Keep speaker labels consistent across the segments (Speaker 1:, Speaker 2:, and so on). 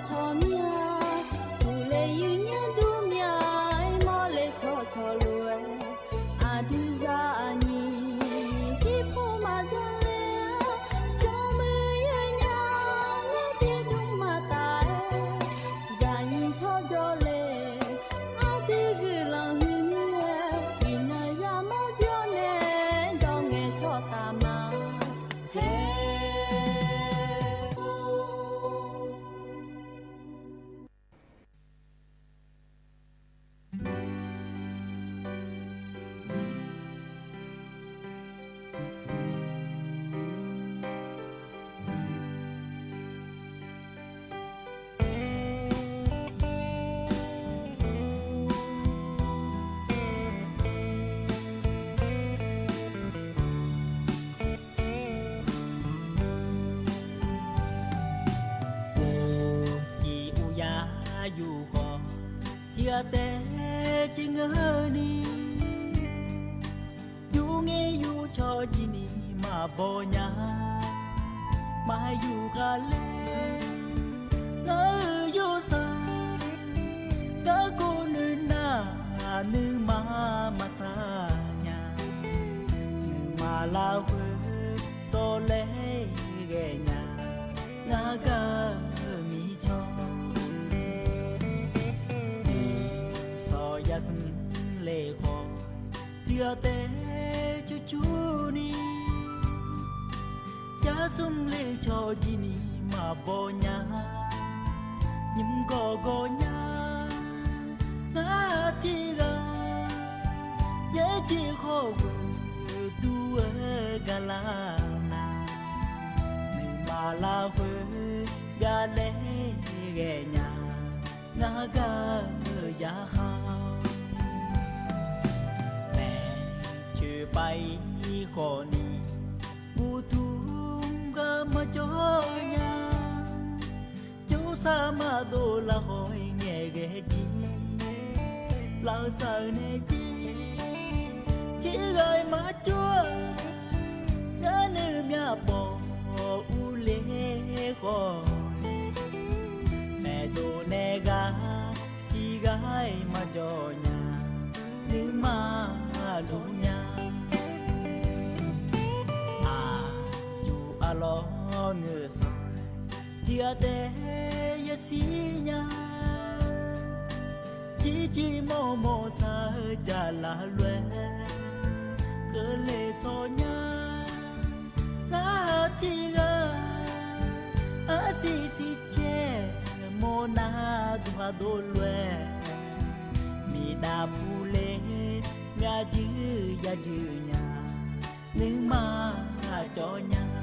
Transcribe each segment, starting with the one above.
Speaker 1: cho mía tu lệ yêu nhớ tu mía ai mò lệ cho lùi à đi ra nhỉ chỉ phụ mà chẳng lẽ sao mới yêu nhau nghe tiếng đúng mà tai ra nhỉ cho lệ à đi gửi lòng hiền nhẹ in nơi ra mơ cho nè đâu nghe cho ta mà
Speaker 2: dù có chia té chỉ ngỡ ni dù nghe dù cho gì ni mà bỏ nhà mà dù cả lên ngỡ dù xa cả cô nữ na nữ mà xa nhà mà lao quê so lẽ ghé nhà ngã cả mi cho ya sum le ho tia te chu ni ya sum le cho ji ni mà bo nya nhim go nya na ti ga ye ji ho tu ga la na ni ma la hue ga le ge nya na ga ya ha bay khó ni bu thum ga mà cho nhà chú sa mà đồ là hỏi nghe ghé chi là sợ nè chỉ gọi mà chúa nhớ nữ mía bỏ u lê khó mẹ đồ nè ga chỉ gái mà cho nhà nữ mà đủ nhà lo ngơ sai tia te ya si nya chỉ mò sa cha la lue cơ lệ so nya na ti ga a si che mo na do lue mi da pu le ya dư nya nữ mà cho nya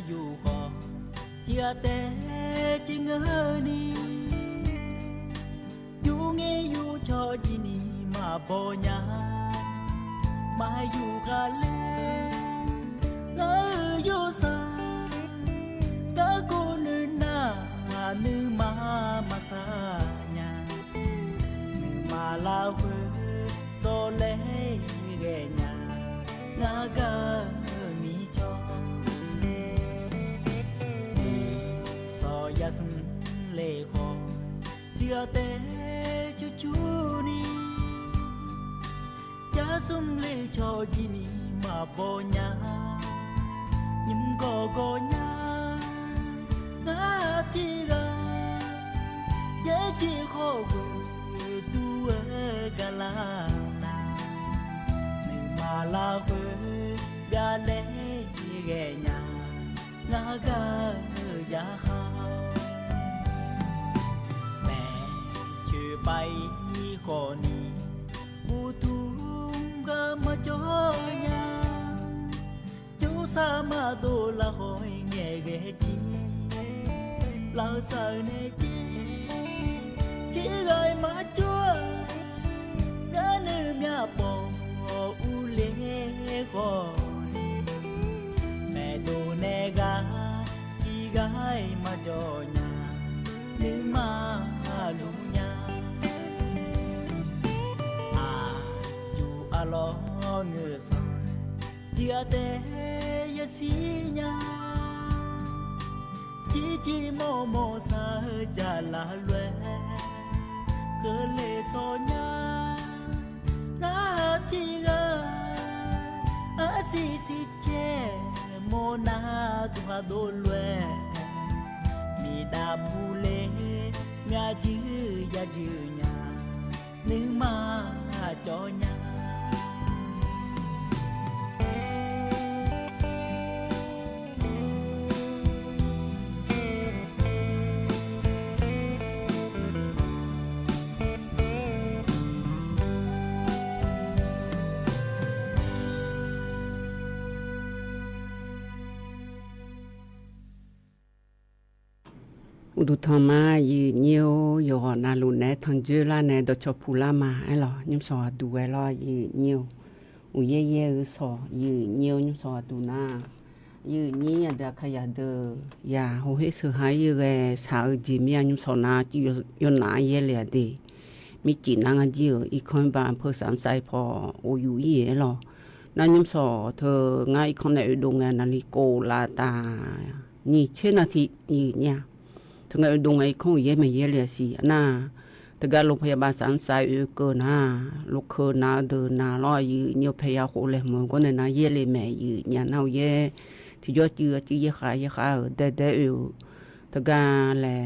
Speaker 2: dù có chia té chỉ ngỡ ni dù nghe dù cho gì ni mà bỏ nhà mà dù cả lên ngỡ dù xa cả cô nữ na nữ mà xa nhà nữ mà lao quê so lẽ ghé nhà ngã ga mi cho ya sum le ho tia te chu ni ya sum le cho ji ni mà bo nya nhim go nya na ti ga ye ji ho tu ga la na ni mà la hue ga le ge nya na ga ya ha bay khó ni bu thum ga mà cho sa ma do la hoi nghe ghé chi la sa ne chi khi gọi má chúa đã nữ mya bỏ u lê gọi mẹ đồ nè gà khi gái mà cho nhà nữ mà lu nhà dù lo ngơ sa dia te ya si nhà chỉ mò sa cha la lue cơ lệ so nhà na chi ga si che mo na tu ha do lue mi da bu le nhà chữ ya chữ nhà nữ mà cho nhà
Speaker 3: du thằng mà nhiều giờ na luôn nè thằng chưa là nè đồ cho phụ la mà ấy lo nhưng sò đủ ấy lo nhiều ye sò nhiều nhưng sò đủ na nhí đã khai được ya hồ hết sự hay cái sao gì mi nhưng sò na chỉ yo na ye lẹ đi mi chỉ năng gìอีกคนบ้านเพื่อสามสายพอโออยู่ye lo na nhưng sò thơ ngay con này đồ nghe na li cô la ta nhí trên là thì nhíถึงไอ้ดงไอ้คงเย่ไม่เย่เลยสิน่ะแต่การโรงพยาบาลสันสายเกินน่ะลูกเกินน่ะเดินน่ะรออยู่เนี่ยพยาโคเลยมันก็เนี่ยน่ะเย่เลยแม่อยู่เนี่ยน่าเย่ที่ยอดเจือเย่ขาเด็ดแต่การแหละ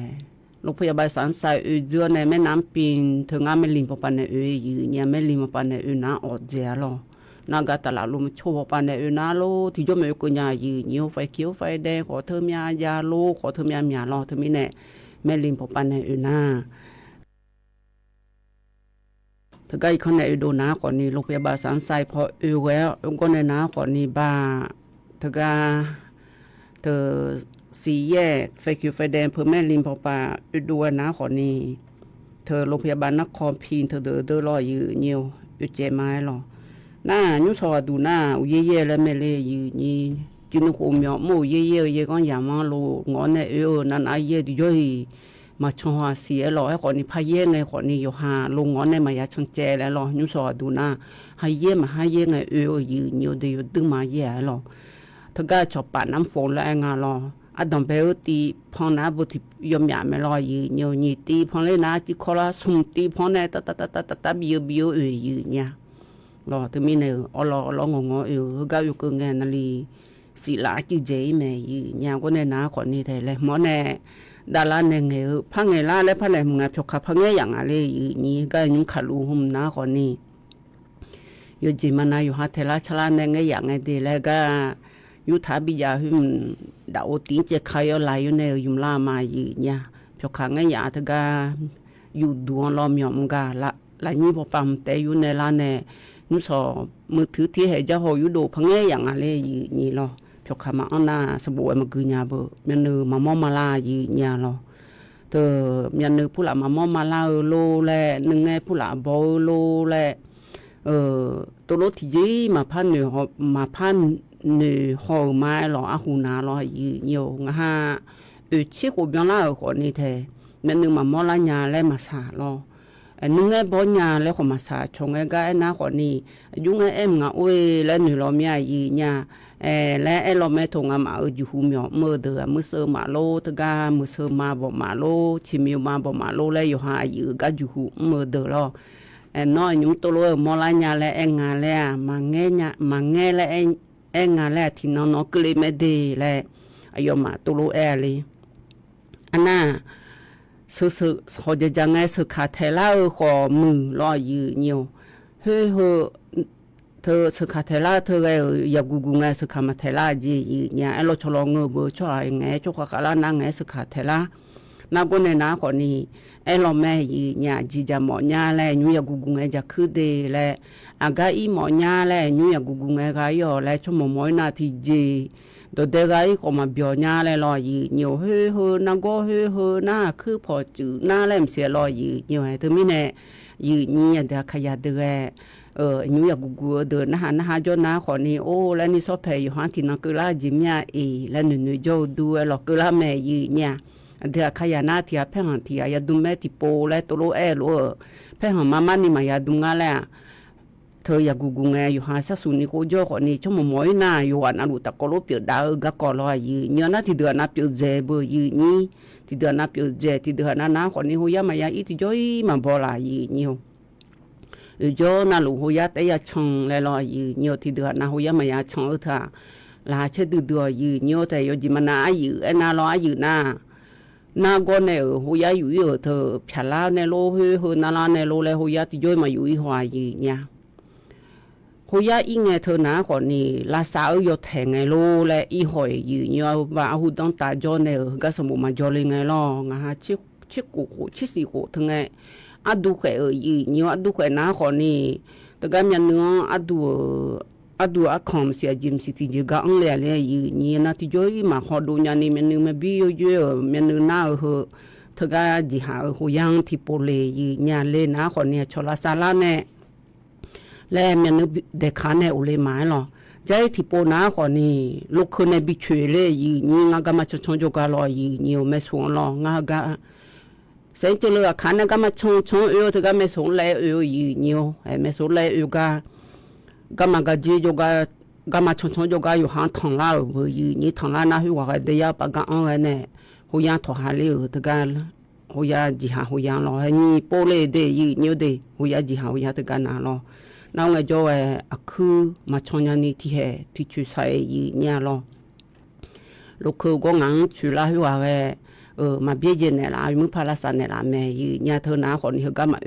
Speaker 3: โรงพยาบาลสันสายเจือในแม่น้ำปิงถึงอ่ะไม่ลิมปปันเนี่ยอยู่เนี่ยไม่ลิมปปันเนี่ยน่ะอดเจ้าหรอน่ากาตลาดลมโชว์ปานเนี่ยน่าโลที่ยอมไม่กุญญายืนยิ้วไฟเขียวไฟแดงขอเธอมียาโลขอเธอมียาลอเธอมีเนี่ยแม่ลิมปปันเนี่ยน่าถ้าใครคนไหนดูน้าก่อนนี้โรงพยาบาลสันไซพอแล้วก็ในน้าก่อนนี้บ้าถ้าก็เธอสีแยกไฟเขียวไฟแดงเพื่อแม่ลิมปปันดูน้าก่อนนี้เธอโรงพยาบาลนครพิงเธอเดินรออยู่ยิ้วเจ็บไม้หรอน่ายุสอดูน่าเย่แล้วแม่เลยอยู่นี่จุนโคมีหมู่เย่ก็อย่ามาโลงอนเนี่ยนั่นไอ้เย่ดิย่อยมาชงหาเสียหรอไอ้คนนี้พายเย่ไงคนนี้อยู่หาลงงอนเนี่ยมายาชงเจแล้วหรอยุสอดูน่าให้เย่มาให้เย่ไงอยู่นี่เดี๋ยวดึงมาเย่หรอถ้าก็ชอบปาน้ำฝนแล้วไงหรออะดอมเบลตีพอนะบุตรยมยามไม่รออยู่นี่ตีพอเลยนะจิคอละสุ่มตีพอเนี่ยตะบิวอยู่เนี่ยรอถึงมีเนี่ยรองงก้าวอยู่เกินเงินนั่นลีสิลาจีเจแม่ยี่ยามก็เนี่ยน้าคนนี้ได้เลยหมอเนี่ยดาราเนี่ยเงยพังเงยล่าและพังเนี่ยมึงไงพกขับพังเงยอย่างอะไรนี่ก็ยุ่งขัดลูหุ่มน้าคนนี้อยู่จีมันนะอยู่หาเทล่าชลาเนี่ยเงยอย่างไงดีแล้วก็อยู่ท้าบิยาหุ่มดาวตีนเจ้าใครอะไรอยู่เนี่ยยุ่มล่ามาเนี่ยพกขังเงยอย่างถึงก็อยู่ดวงล้อมยอมกาละนี่พอปั๊มแต่อยู่ในร้านเนี่ยนุสอมือถือที่ให้เจ้าหอยู่ดูพังเงยอย่างอะไรนี่หรอพกขามาอันน่ะสบู่มากือยาเบอมันเนื้อมามอมาลาเนี่ยหรอเธอมันเนื้อผู้หลามามอมาลาโลแลนึงไงผู้หลาบอโลแลตัวรถที่ยี่มาพันเนื้อมาพันเนื้อหอไม้หรออาหูนาหรออยู่งาเชี่ยกูยังล่าคนนี้เธอมันเนื้อมามอลายาและมาสาหรอนึงไงบ่ญาแล้วก็มาสาชงไงก็ไอ้น้าคนนี้ยุ่งไงงาอุ้ยแล้วหนูเราไม่เนี่ยและไอ้เราไม่ทงมาอยู่หูมีมือเดือมือเสือมาโลตะกามือเสือมาบ่มาโลชิมิวมาบ่มาโลแล้วอยู่หาอยู่ก็อยู่หูมือเดือเราน้อยยุ่งตัวโลมอลายาแล้วงาแล้วมาแง่แล้วงาแล้วที่น้องก็เลยไม่ดีแล้วอายุมาตัวโลเลยอันน่ะsự họจะยังไงsựขาดเทล่าขอมือรออยู่nhiềuเฮ้เธอsựขาดเทล่าเธอไงอยากกูไงsựขาดมาเทล่าจีเนี่ยเราชะลอเงือบช่วยไงช่วยขาดละนั่งไงsựขาดเทล่า na go ne na ko ni e lo me yi nya ji ja mo nya le nyu ya gu gu nge ja khu de le aga i mo nya le nyu ya gu gu nge ga yo le cho mo mo na ti ji do de ga i ko ma bio nya le lo yi nhiều hư na go hư na khu po chữ na le se lo yi nhiều hai tu mi ne yi ni ya da khaya de nhu ya gu de na ha jo na ko ni o la ni so pe yu han ti na ku la ji mya e la nu jo du lo ku la me yi nya de khaya na ti a pe han ti ya du me ti po le to lo e lo pe han mama ni ma ya du nga la thơ ya gu nge yu ha sa su ni ko jo ko ni cho mo moi na yu an alu ta ko lo pi da ga ko lo yi nya na ti de na pi je bo yi ni ti de na pi je ti de na ko ni hu ya ma ya i ti jo i ma bo la yi ni jo na lu hu ya te ya chong le lo yi nhiều thì được na hu ya ma ya chong tha la che du du yi nhiều te yo ji ma na yi na lo yi na go ne hu ya yu yo tho phya la ne lo hu na la ne lo le hu ya ti jo ma yu i hwa yi nya hu ya i nge tho na ko ni la sa yo the nge lo le i hoi yi nhiều ba hu dang ta jo ne ga so mo ma jo le nge lo nga ha chi ku chi si ku thang nge adu khỏe ở gì nhiều adu khỏe ná khó nè tất cả miền nữa adu à không sẽ dìm sĩ thì chỉ gắng lẹ lẹ gì nhiều na thì chơi mà họ đồ nhà này miền nữa mà bi yo miền nữa na ở tất cả gì hả ở hồ giang thì bồ lệ gì nhà lên ná khó nè cho là sala nè lẹ miền nữa để khán nè ở lệ mái lo trái thì bồ ná khó nè lúc khơi nè bị chơi lệ gì nhiều ngã cái mà cho cho cái lo gì nhiều mấy xuống lo ngã cái sẽ cho lừa khán nó mà chung yêu thì cái mấy số lẻ yêu gì nhiều hay mấy số lẻ yêu cái mà cái gì cho cái mà chung cho cái yêu hàng thằng lao với gì như thằng lao na huy hoặc để ya bắt cái ông này huy yang thọ hà liu thì cái huy ya gì hàng huy yang lo hay như bố lê để gì nhiều để huy ya gì hàng huy ya thì cái nào lo nào ngày cho khứ mà chung nhà ni thì hệ thì chú sai gì nhà lo lúc khứ có ngang chú la huy hoặc mà biết gì này là muốn phá sản này là mẹ nhà thơ ná còn hiểu cả mà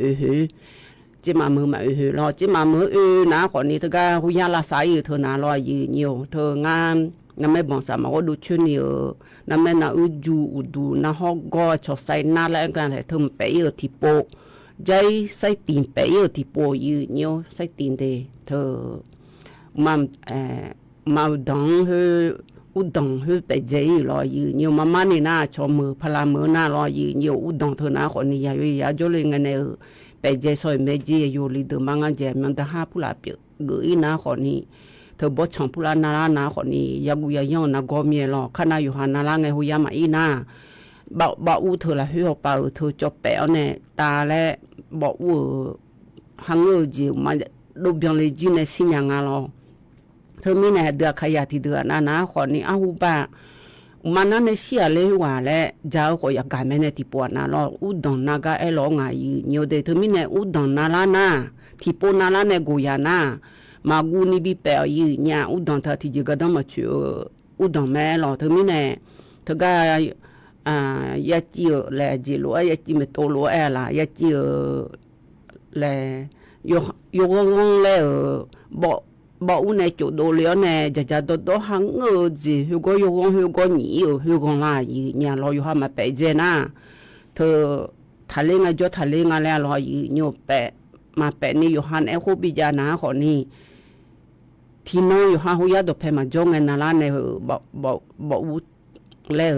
Speaker 3: chứ mà mưa lo chứ mà mưa ná còn đi thơ cả hu ya là sai thơ ná lo gì nhiều thơ ngang năm mấy bọn sao mà có đủ chuyện nhiều năm mấy na du na họ go cho sai na lại cái này thơm bé ở thì bộ dây sai tiền bé ở thì bộ nhiều sai tiền để thơ mà đóng hơi udon hơi bị dễ lo nhiều mà mani na cho mưa phala mưa na lo nhiều udon thôi na còn nhiều ya cho lên cái này bị dễ soi mấy gì yêu li được mang anh em mình đã ha pula bị gửi na còn thôi bớt chọn pula na còn ya gu ya yon na gom ye lo khana yu han na ngày hu ya ma ina bảo u thôi là hiểu bảo thôi cho bé này ta lại bảo u hàng người gì mà đồ biang lấy gì này xin nhang lo thưa mi này được khai thì được na còn ni ahu ba mà nó này xia lấy hòa lẽ giáo của các cái này thì bỏ na lo udon na cái lo ngay nhiều để thưa mi này udon na la na thì bỏ na la này goya na mà gu ni bị bèo gì nhà udon thật thì chỉ có đó mà chịu udon mẹ lo thưa mi này thưa cái ya chiu là chỉ lúa ya chỉ mấy tô lúa là ya chiu là yo ngon là bỏ này chỗ đồ liễu này giờ đồ hàng ngờ gì hiểu có nhiều là gì nhà lo hiểu mà bé gì na thơ thà lên ngay cho thà lên ngay là lo gì nhiều bé mà bé này hiểu hàng em không bị già na khỏi ni thì nó hiểu hàng hiểu đồ bé mà cho ngay là này bỏ lẽ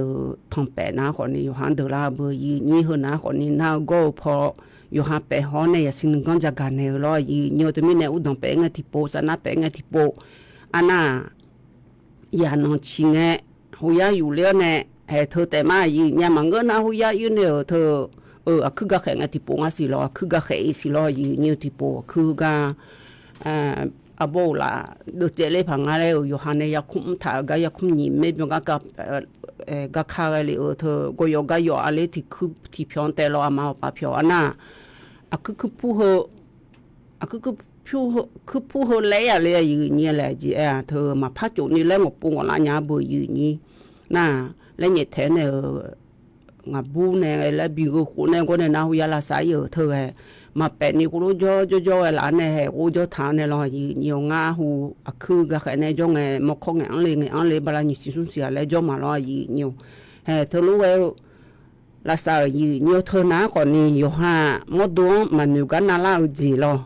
Speaker 3: thằng bé na khỏi ni hiểu hàng được là bởi gì nhiều hơn na khỏi ni na go po yo ha pe ho ne ya sin gon ja ga ne lo yi nyo to mi ne u dong pe nga ti po sa na pe nga ti po ana ya no chi nge hu ya yu le ne he tho te ma yi nya ma ngo na hu ya yu ne tho a khu ga khe nga ti po nga si lo khu ga khe si lo yi nyo ti po khu ga a bo la do te le phang nga le yo ha ne ya khum tha ga ya khum ni me ga kha le tho go yo ga yo ale ti khu ti phyon te lo ama pa phyo ana aku pu ho le ya le yi ni le ji a tho ma pha chu ni le mo pu la nya bo yi ni na le ni the ne nga bu ne le bi go khu ne go ne na hu ya la sa yo tho he mà bé này cũng cho là này cũng cho thằng này là nhiều ngã hu khứ cái này cho ngày một con ngày ăn lên bao nhiêu xíu xíu lại cho mà là nhiều hè thôi lúc ấy la sa yi nyo thơ ná còn ni yo ha mo do mà nu ga na la gì lo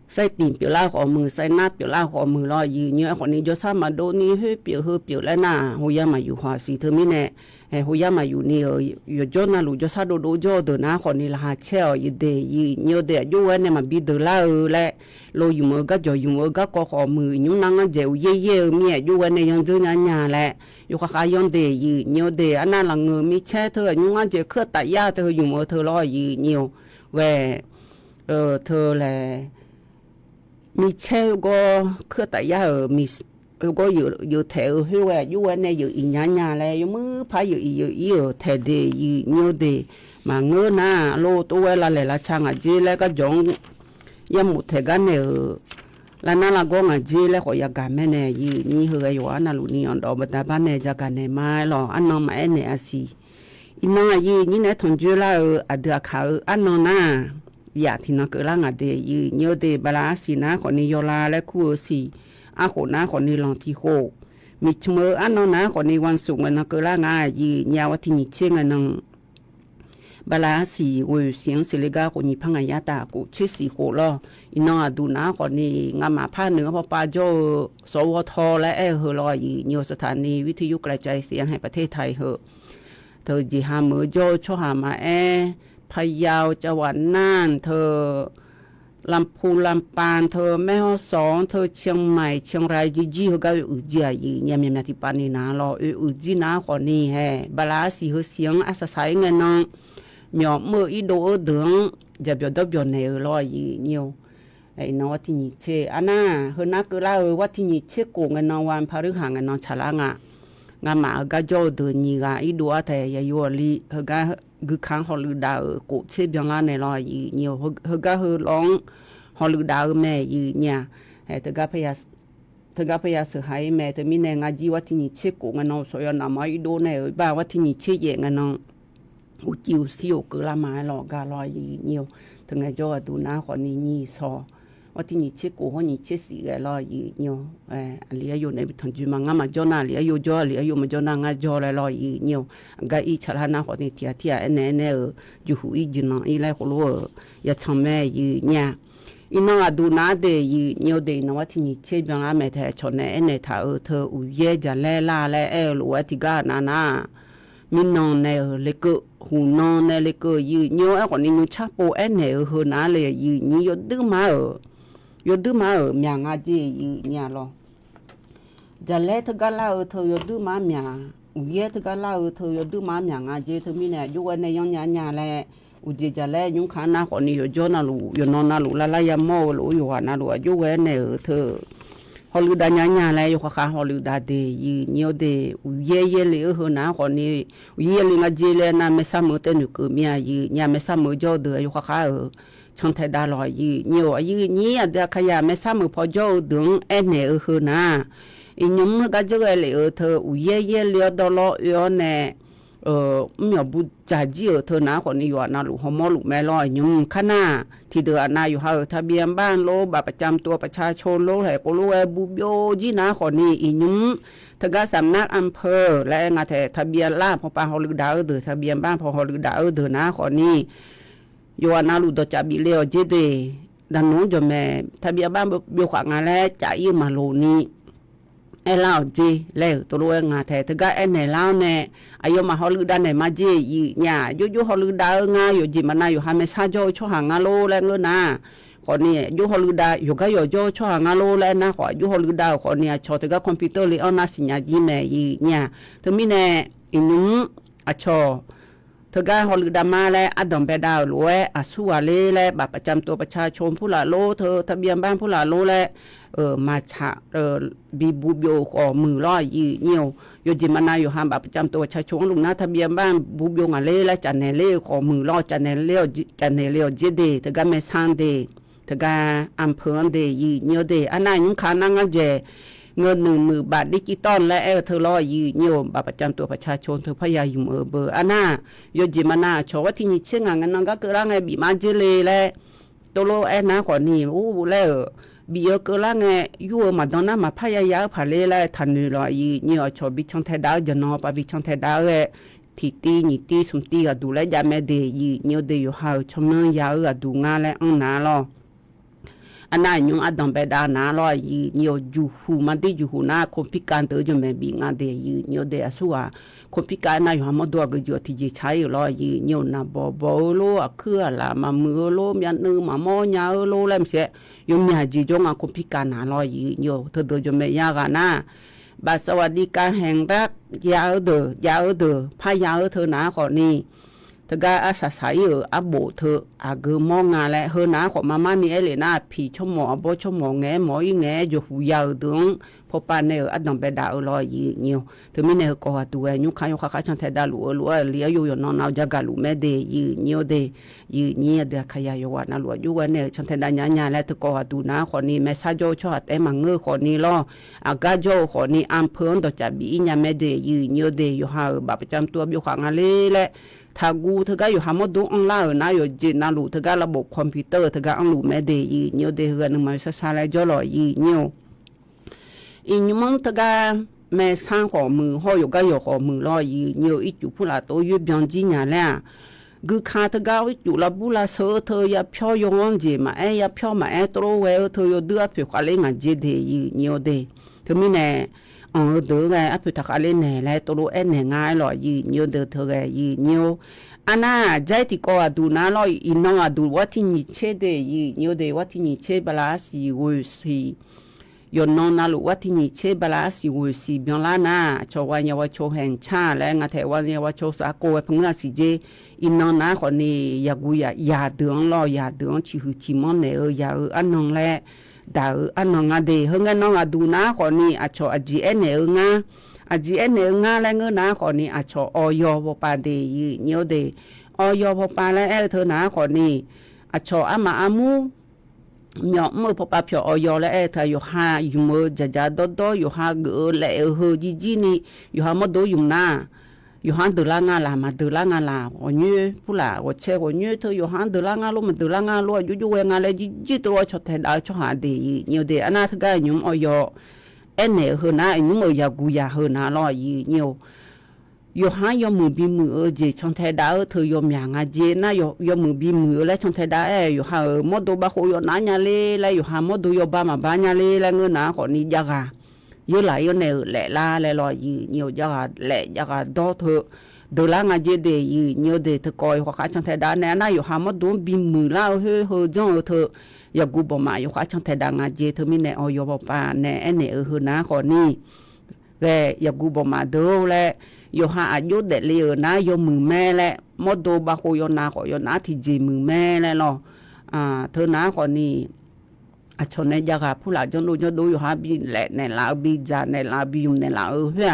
Speaker 3: sai tìm biểu la của mừng sai nát biểu la của mừng lo gì nhớ còn ni cho sao mà đôi ni hơi biểu lại na hồi màอยู่hòa sĩ thơ mi nè hồi màอยู่ni ở cho na lu cho sao đôi cho từ na còn ni là hạt treo gì để gì nhớ để cho anh mà bị từ la lại loอยู่mà cái choอยู่mà cái có mừng những năng dẻo ye mẹ cho anh này yang chơi nhà lạiอยู่ข้างยังđể gì nhớ để anh là người mi che thơ những anh chỉ khơi tại gia thơอยู่mà thơ lo gì nhiều về thơ là mi che go khơi tại gia ở mi có dự thể hiu à du anh này dự nhà này mới phải dự ở thể để nhiều để mà ngơ na lô tôi là lại là chăng à gì lại cái giống yếm một thể cái này là na là con à gì lại khỏi cái mẹ này như hơi yếu anh là lúc này anh đó bắt đầu ban này cho cái này mai lo anh nó mai này à gì nó là gì như này thằng chú là ở được khảo anh nó na dạ thì nó cứ là ngã để nhiều để bà lá xì ná còn đi yola lại khu xì à khổ ná còn đi lòng thì khổ mi chmơ anh nó ná còn đi quan sủng nó cứ là ngã nhà thì nhị chiên anh nó bà lá xì ngồi xiên xì lê ga của nhị phăng ngày ta của chết xì khổ lo nó đủ ná còn đi ngã mà pha nữaเพราะ ป้า cho số thọ lại hờ lo nhiều สถานีวิทยุกระจายเสียงให้ประเทศไทยเหอะเธอจีหามือโจช่วยหามาพะเยาจังหวัดน่านเธอลำพูนลำปางเธอแม่ฮ่องสอนเธอเชียงใหม่เชียงรายจีเขาก็อุจายีเนี่ยมีที่ปานีนะรออุจีนะคนนี้แฮบาลาสีเขาเสียงอาศัยเงินน้องหยอกมืออีโดเดืองจะเบียดเบียดในรอยีnhiềuไอ้น้องที่นี่เชอันน่ะเฮนักก็เล่าว่าที่นี่เชกูเงินน้องวันพฤหัสเงินน้องฉลางอ่ะงามาก็โจเดือนนี้ก็อีดัวแต่ยายลีเฮก็คือค้างฮอลือดาวกูเชบยังงานในรอยnhiềuเฮก็เฮร้องฮอลือดาวแม่ยีเนี่ยเธอก็พยายสื่อให้แม่เธอมีแนงาจีว่าที่นี่เชกูเงินน้องสวยน้ำมาอีโดในบ้าว่าที่นี่เชเยเงินน้องอุจิวซิโอก็ละมาหลอกกาลอยnhiềuถึงไงโจดูน้าคนนี้นี่ซอว่าที่นี่เชกูเขานี่เชสีกันรอยnhiềuเลี้ยอยู่ในทางจุมังงามาจอนาเลี้ยอยู่จอเลี้ยอยู่มาจอนางาจอเลยรอยnhiềuก็อีชะลานาคนนี้เทียเนอยู่หูอีจินาอีไลคนรู้อย่าทำแม่เนี่ยอีน้องดูน้าเดยnhiềuเดยน้องว่าที่นี่เชบังอาแม่เธอชนเนถ้าเธออุเยจะเล่ล่าเล่รู้ว่าที่กานามีน้องเนี่ยเล็กหูน้องเนี่ยเล็กnhiềuคนนี้นุ่งชักโปเนี่ยเฮน่าเลยนี่ยดื้อมายดื้อมาเมียงอาจีเนี่ยหรอจะเล่ทก็เล่าเธอยดื้อมาเมียอุเยทก็เล่าเธอยดื้อมาเมียงอาจีเธอมีเนี่ยอยู่ในยังเนี่ยแหละอุจจะเล่ยุ่งขานาคนนี้อยู่จอนาลูอยู่นอนนาลูละยามโมลูอยู่หัวนาลูอยู่เนี่ยเธอฮอลลีดาเนี่ยแหละอยู่ข้างฮอลลีดาเดย์เนี่ยเดย์อุเยเลยนาคนนี้อุเยเลยงาจีเลยนะไม่ซ้ำเต้นอยู่คือเมียเนี่ยไม่ซ้ำจอเดย์อยู่ข้างช่างไทยดาลอยnhiềuนี่เดี๋ยวขยะไม่ซ้ำพอโจดึงเนี่ยนะอีนุ่มก็จะเลยเธออุเยเลี้ยดอลอยเนี่ยมีบุจาจีเธอนะคนนี้อยู่นาลูฮอมอลูแม่ลอยยุ่งขนาที่เดือนนาอยู่หาทะเบียนบ้านโลบัตรประจำตัวประชาชนโลแห่ก็รู้บุบโยจีนะคนนี้อีนุ่มทกสำนักอำเภอและงาแต่ทะเบียนล่าพอปาฮอลือดาวเดือทะเบียนบ้านพอฮอลือดาวเดือนะคนนี้อยู่นาลูดจับบิเลวเจเดดันนู้นจะแม่ทะเบียนบ้านบิวขวางงานแล้วจ่ายมาโลนี้เล่าจีแล้วตัวรู้งาแต่ถึงก็เนี่ยเล่าเนี่ยอายุมาฮอลือดาเนี่ยมาจีเนี่ยอยู่ฮอลือดางาอยู่จีมันน่าอยู่ฮาเมซาโจช่วงงาโลแล้วเงินนะคนนี้อยู่ฮอลือดาอยู่ก็อยู่โจช่วงงาโลแล้วนะขออยู่ฮอลือดาคนนี้ชอบถึงก็คอมพิวเตอร์เลยเอาหน้าสิญญาจีแม่เนี่ยถึงมีเนี่ยอีนุ่มอ่ะชอเธอก็ฮอลลีดามาแล้วอดอมเปดาวรวยสู้อะไรแล้วบัตรประจำตัวประชาชนผู้หลาโลเธอทะเบียนบ้านผู้หลาโลแล้วมาฉะบีบูบิโอขอมือร้อยnhiềuอยู่จิมานาอยู่ห้ามบัตรประจำตัวประชาชนลุงนะทะเบียนบ้านบูบิโออะไรแล้วจันเนเล่ขอมือร้อยจันเนเล่เจเดเธอก็ไม่ซันเดเธอก็อำเภอเดnhiềuเดอันนั้นยังขานั่งเจเงิน10,000 บาทดิจิตอลและเธอรออยู่บัตรประจำตัวประชาชนเธอพยายามเบอร์อันน่ะโยจิมานาชว่าที่นี่เชื่องานนั้นก็เกิดอะไรบีมาเจเลและตัวโลนะก่อนนี่แล้ว บีเอก็ละไงยัวมาดอนน่ามาพยายามพาเลไลทันนี่รอยีนี่ชอบบิชังเทดาวจะนอปะบิชังเทดาวทีตีนี่ตีสมตีก็ดูแลยาแม่เดยีนี่เดอยู่หาชมนั้นยาวก็ดูงาและอันนาลออันนั้นยุงอัดดำไปดานาลอยีนี่จูหูมันดีจูหูน่าคอมพิการเตอจนแม่บีงาเดยีนี่เดอสัวคอมพิการน่าอยู่หามาดูก็อยู่ที่จีใช้ลอยีนี่น่าบอโลอะคือละมามือโลมีอันนึงมามอยาโลเล่มเสียยมมีหาจีจงอ่ะคอมพิการนาลอยีนี่เธอเดจนแม่ยากันนะบาสวัสดิการแห่งรัฐยาวเดอพายาวเธอหนาขอนี่เธอก็อาศัยอาโบเธออาเกมองงานและเฮอหนาขอมานี่เอเลน่าผีชั่วโมงบ่ชั่วโมงแงหมออีแงอยู่หูยาวดึงพอปานเนี่ยอัดดำไปดาวลอยยีเนียวเธอไม่เนี่ยก็ว่าตัวยุคขาชันเทดาลัวเลี้ยอยู่นอนเอาจักาลุแม่เดยีเนียวเดยีเนี่ยเดขยายว่านั่นลัวอยู่วันเนี่ยชันเทดาญาและเธอก็ว่าดูนะขอนี่แม่ซาโจชอดแต่มังเงอขอนี่ล้ออากาโจขอนี่อัมเพิ่นต่อจับบีญาแม่เดยีเนียวเดอยู่หาบัตรประจำตัวอยู่ข้างอะไรและถ้ากูเธอก็อยู่หามาดูออนไลน์นะอยู่จีน่ารู้เธอก็ระบบคอมพิวเตอร์เธอก็อันรู้แม่เดยีเนียวเดเฮือนมาซาเลยจ่อลอยยีเนียวอีนมันเธอก็แม่สร้างข้อมือห่ออยู่ก็อยู่ข้อมือลอยยีเนียวอีจุพูละตัวอยู่เบียงจีน่าแล้วกูขาเธอก็อยู่ละบุละเสือเธออย่าเพียวยงจีมาอย่าเพียวมาตัวเวเธออยู่เดือดเพียวอะไรงั้นจีเดยีเนียวเดเธอไม่แน่เดือดไงเพียวทักอะไรแน่แล้วตัวเอ็นง่ายลอยยีเนียวเดือดเธอไงยีเนียวอันน่ะใจที่ก็ดูน่าลอยอินน้องดูว่าที่นี่เช่เดยีเนียวเดว่าที่นี่เช่บลาสีวุ้ยสียนนอนนาลุว่าที่นี่เช่บลาสิวุสิเบียงลานาชาววันยาวชาวแห่งชาและงาเทวันยาวชาวสากลเพิ่งอาศิเจอินนอนนาคนนี้ยากุยาเดืองลอยาเดืองชิหุชิมอนเนอยาอันนองแลดาวอันนองอาเดเฮงอันนองอาดูนาคนนี้อาชออาจีเอเนงาอาจีเอเนงาและเงินนาคนนี้อาชอออยบปาเดยีเนียวเดออยบปาและเธอนาคนนี้อาชออามาอามูมีมือพอปะเพียวออยและเธออยู่หาอยู่มือจะดออยู่หาเกอและจีนี่อยู่หามาดูอยู่หน้าอยู่หาเดือดงานละมาเดือดงานละวันนี้ผู้ละวันเช้าวันนี้เธออยู่หาเดือดงานลูกมันเดือดงานลูกอยู่งานเลยจีตัวชดเธอได้ชดหาดีเนียวเดอันนั้นเธอก็ยุ่งออยเอ็นเนี่ยเฮน่ายุ่งมือยากุยาเฮน่าลอยเนียวอยู่หายมือบีมือเจช่างเทดาเธอยมอย่างเจน่ะยมือบีมือและช่างเทดาอยู่หามดดูบาโคยนาญาเลและอยู่หามดดูยบามาบาญาเลและเงินนาคนนี้ยากาเยอะหลายเนี่ยแหละลาและลอยยียากาแหละยากาดอเธอเดล่างเจเดยีเนียวเดเธอคอยหัวขาช่างเทดาเนี่ยน่ะอยู่หามดดูบีมือลาเฮจังเธอยากูบมาอยู่ขาช่างเทดางเจเธอไม่เนี่ยออยบปาเนี่ยเนี่ยเฮนาคนนี้แกยากูบมาเดอและอยู่หาอายุเด็กเลยนะอยู่มือแม่แหละมดดูบาโคยนาขอยนาที่จีมือแม่แหละเนาะเธอนาคนนี้ชนในยากาผู้หลานจนดูอยู่หาบีแหละในลาวบีจานในลาวบียุมในลาวเฮีย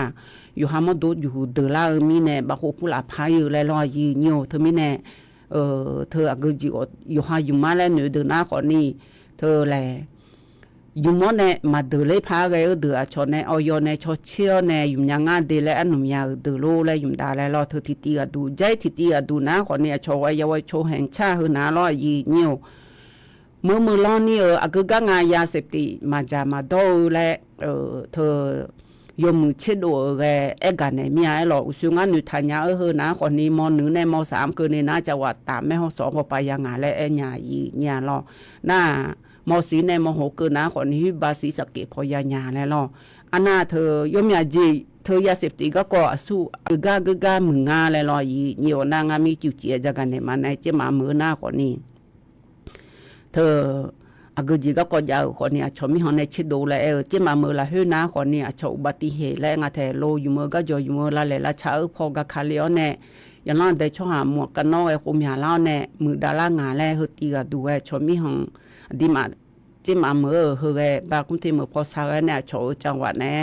Speaker 3: อยู่หามดดูอยู่เดลามีเนี่ยบาโคผู้หลานพายอยู่แล้วลอยยีเนียวเธอมีเนี่ยเธอก็อยู่หาอยู่มาแล้วหนูเดินหน้าคนนี้เธอแหละอยู่มอเนี่ยมาเดือดเลยพาไปเดือดชนในออยในชดเชี่ยวในอยู่ยังงานเดือดและอันหนุ่มยาเดือดโลและอยู่ได้แล้วรอเธอทิตีดูใจทิตีดูนะคนเนี่ยชาวเยาวชนแห่งชาตินะรอยีเนียวเมื่อล้อนี่ก็กงายาเสพติมาจามาดูและเธอยมือเช็ดตัวกันในมีอะไรหรอกสุงันอยู่ทันยานะคนนี้มหนึ่งในมสามคือในน่าจะวัดตามแม่ห้องสองพอไปยังงานและญายีญาหรอน่ามอสีในมหกเกินนะคนนี้บาสีสเกตพอยาญาแล้วล่ะอันน่าเธอยมยาจีเธอยาเสพติก็ก่อสู้กามึงงาแล้วล่ะยีเนียวนางมีจิวเจียจากกันในมันในเจ้ามามือหน้าคนนี้เธอก็จีก็ก่อยาคนนี้ชมมีหอนในชิดดูแลเจ้ามามือละเฮน้าคนนี้ชอุบัติเหตุและงาเธอโลอยู่มือก็จอยอยู่มือละเลยละช้าพอกับคาเลียวเนี่ยอย่างนั้นได้ช่วงหาหมวกกันนอกคุมยาเล่าเนี่ยมือดาล่างานแล้วเฮตีก็ดูชมมีหองดีมาจิมามือเฮบาคุมที่มือพอสาวเนี่ยโฉจังหวัดเนี่ย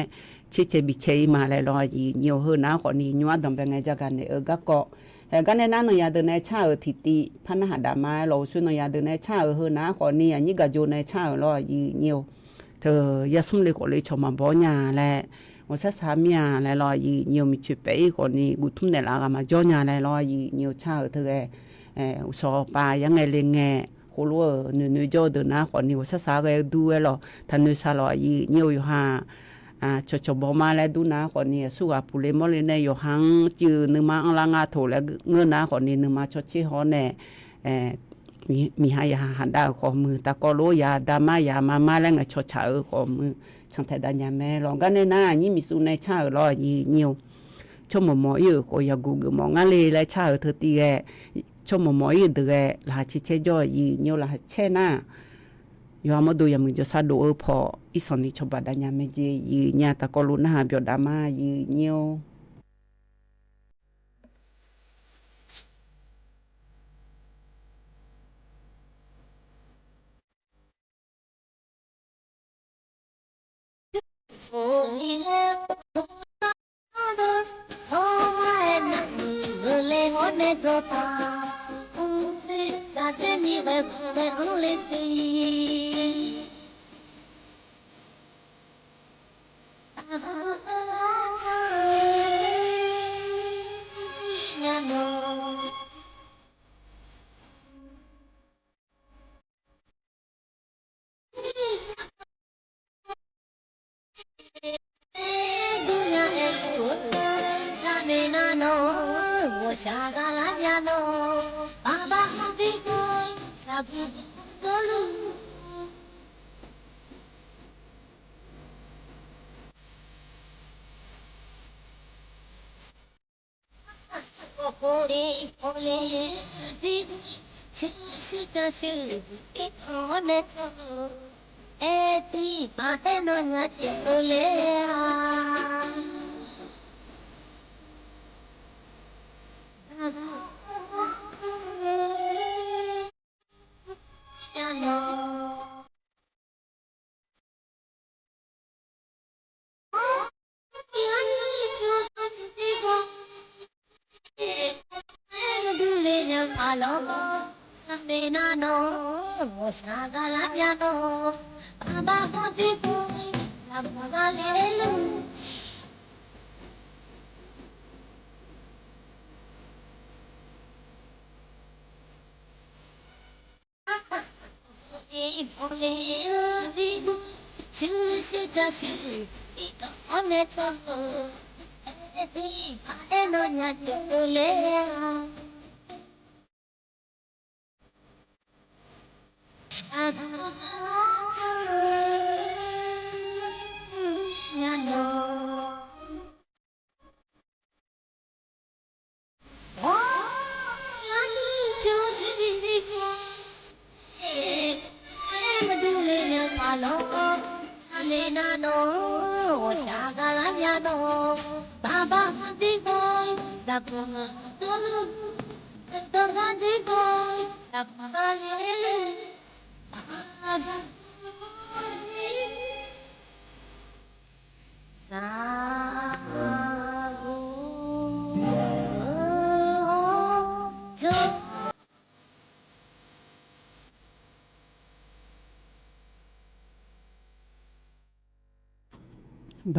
Speaker 3: ชิเชบิเชมาเลยลอยยีเนียวเฮนะคนนี้ยัวดำเป็นไงจากกันเนี่ยก็เกาะแต่กันในนั้นยาเดินในชาทิตีพันหาดามาเราช่วยยาเดินในชาเฮนะคนนี้อันนี้ก็อยู่ในชาลอยยีเนียวเธอยาสุ่มเลยก็เลยชมมาบ่อยาแหละว่าซาสามีอะไรลอยยีเนียวมีชุดไปคนนี้กุทุ่มเนี่ยละก็มาจ่อยาอะไรลอยยีเนียวชาเธอสอปลายังไงเลยไงโห cô lúa nữ cho từ na còn nhiều sa cái đu lo thành nữ sa lo gì nhiều ha cho bố má lại đu na còn nhiều su à phụ mò lên này hàng chứ nữ mà ăn lang thổ lại ngơ na còn nhiều nữ mà cho chi họ nè mi hai hàng đào còn mưa ta có lúa ya đa mà lại ngay cho chợ còn mưa chẳng thể đa nhà mẹ lòng cái này na như mi su này cha lo gì nhiều cho một yêu của nhà Google mà ngay lại cha ở thời tiết cho một yêu được là chỉ chơi cho gì nhiều là chơi na yo mà đôi mình cho sao đồ phò ít xong đi cho bà đa nhà mình gì nhà ta có luôn ha biểu đam ma gì nhiều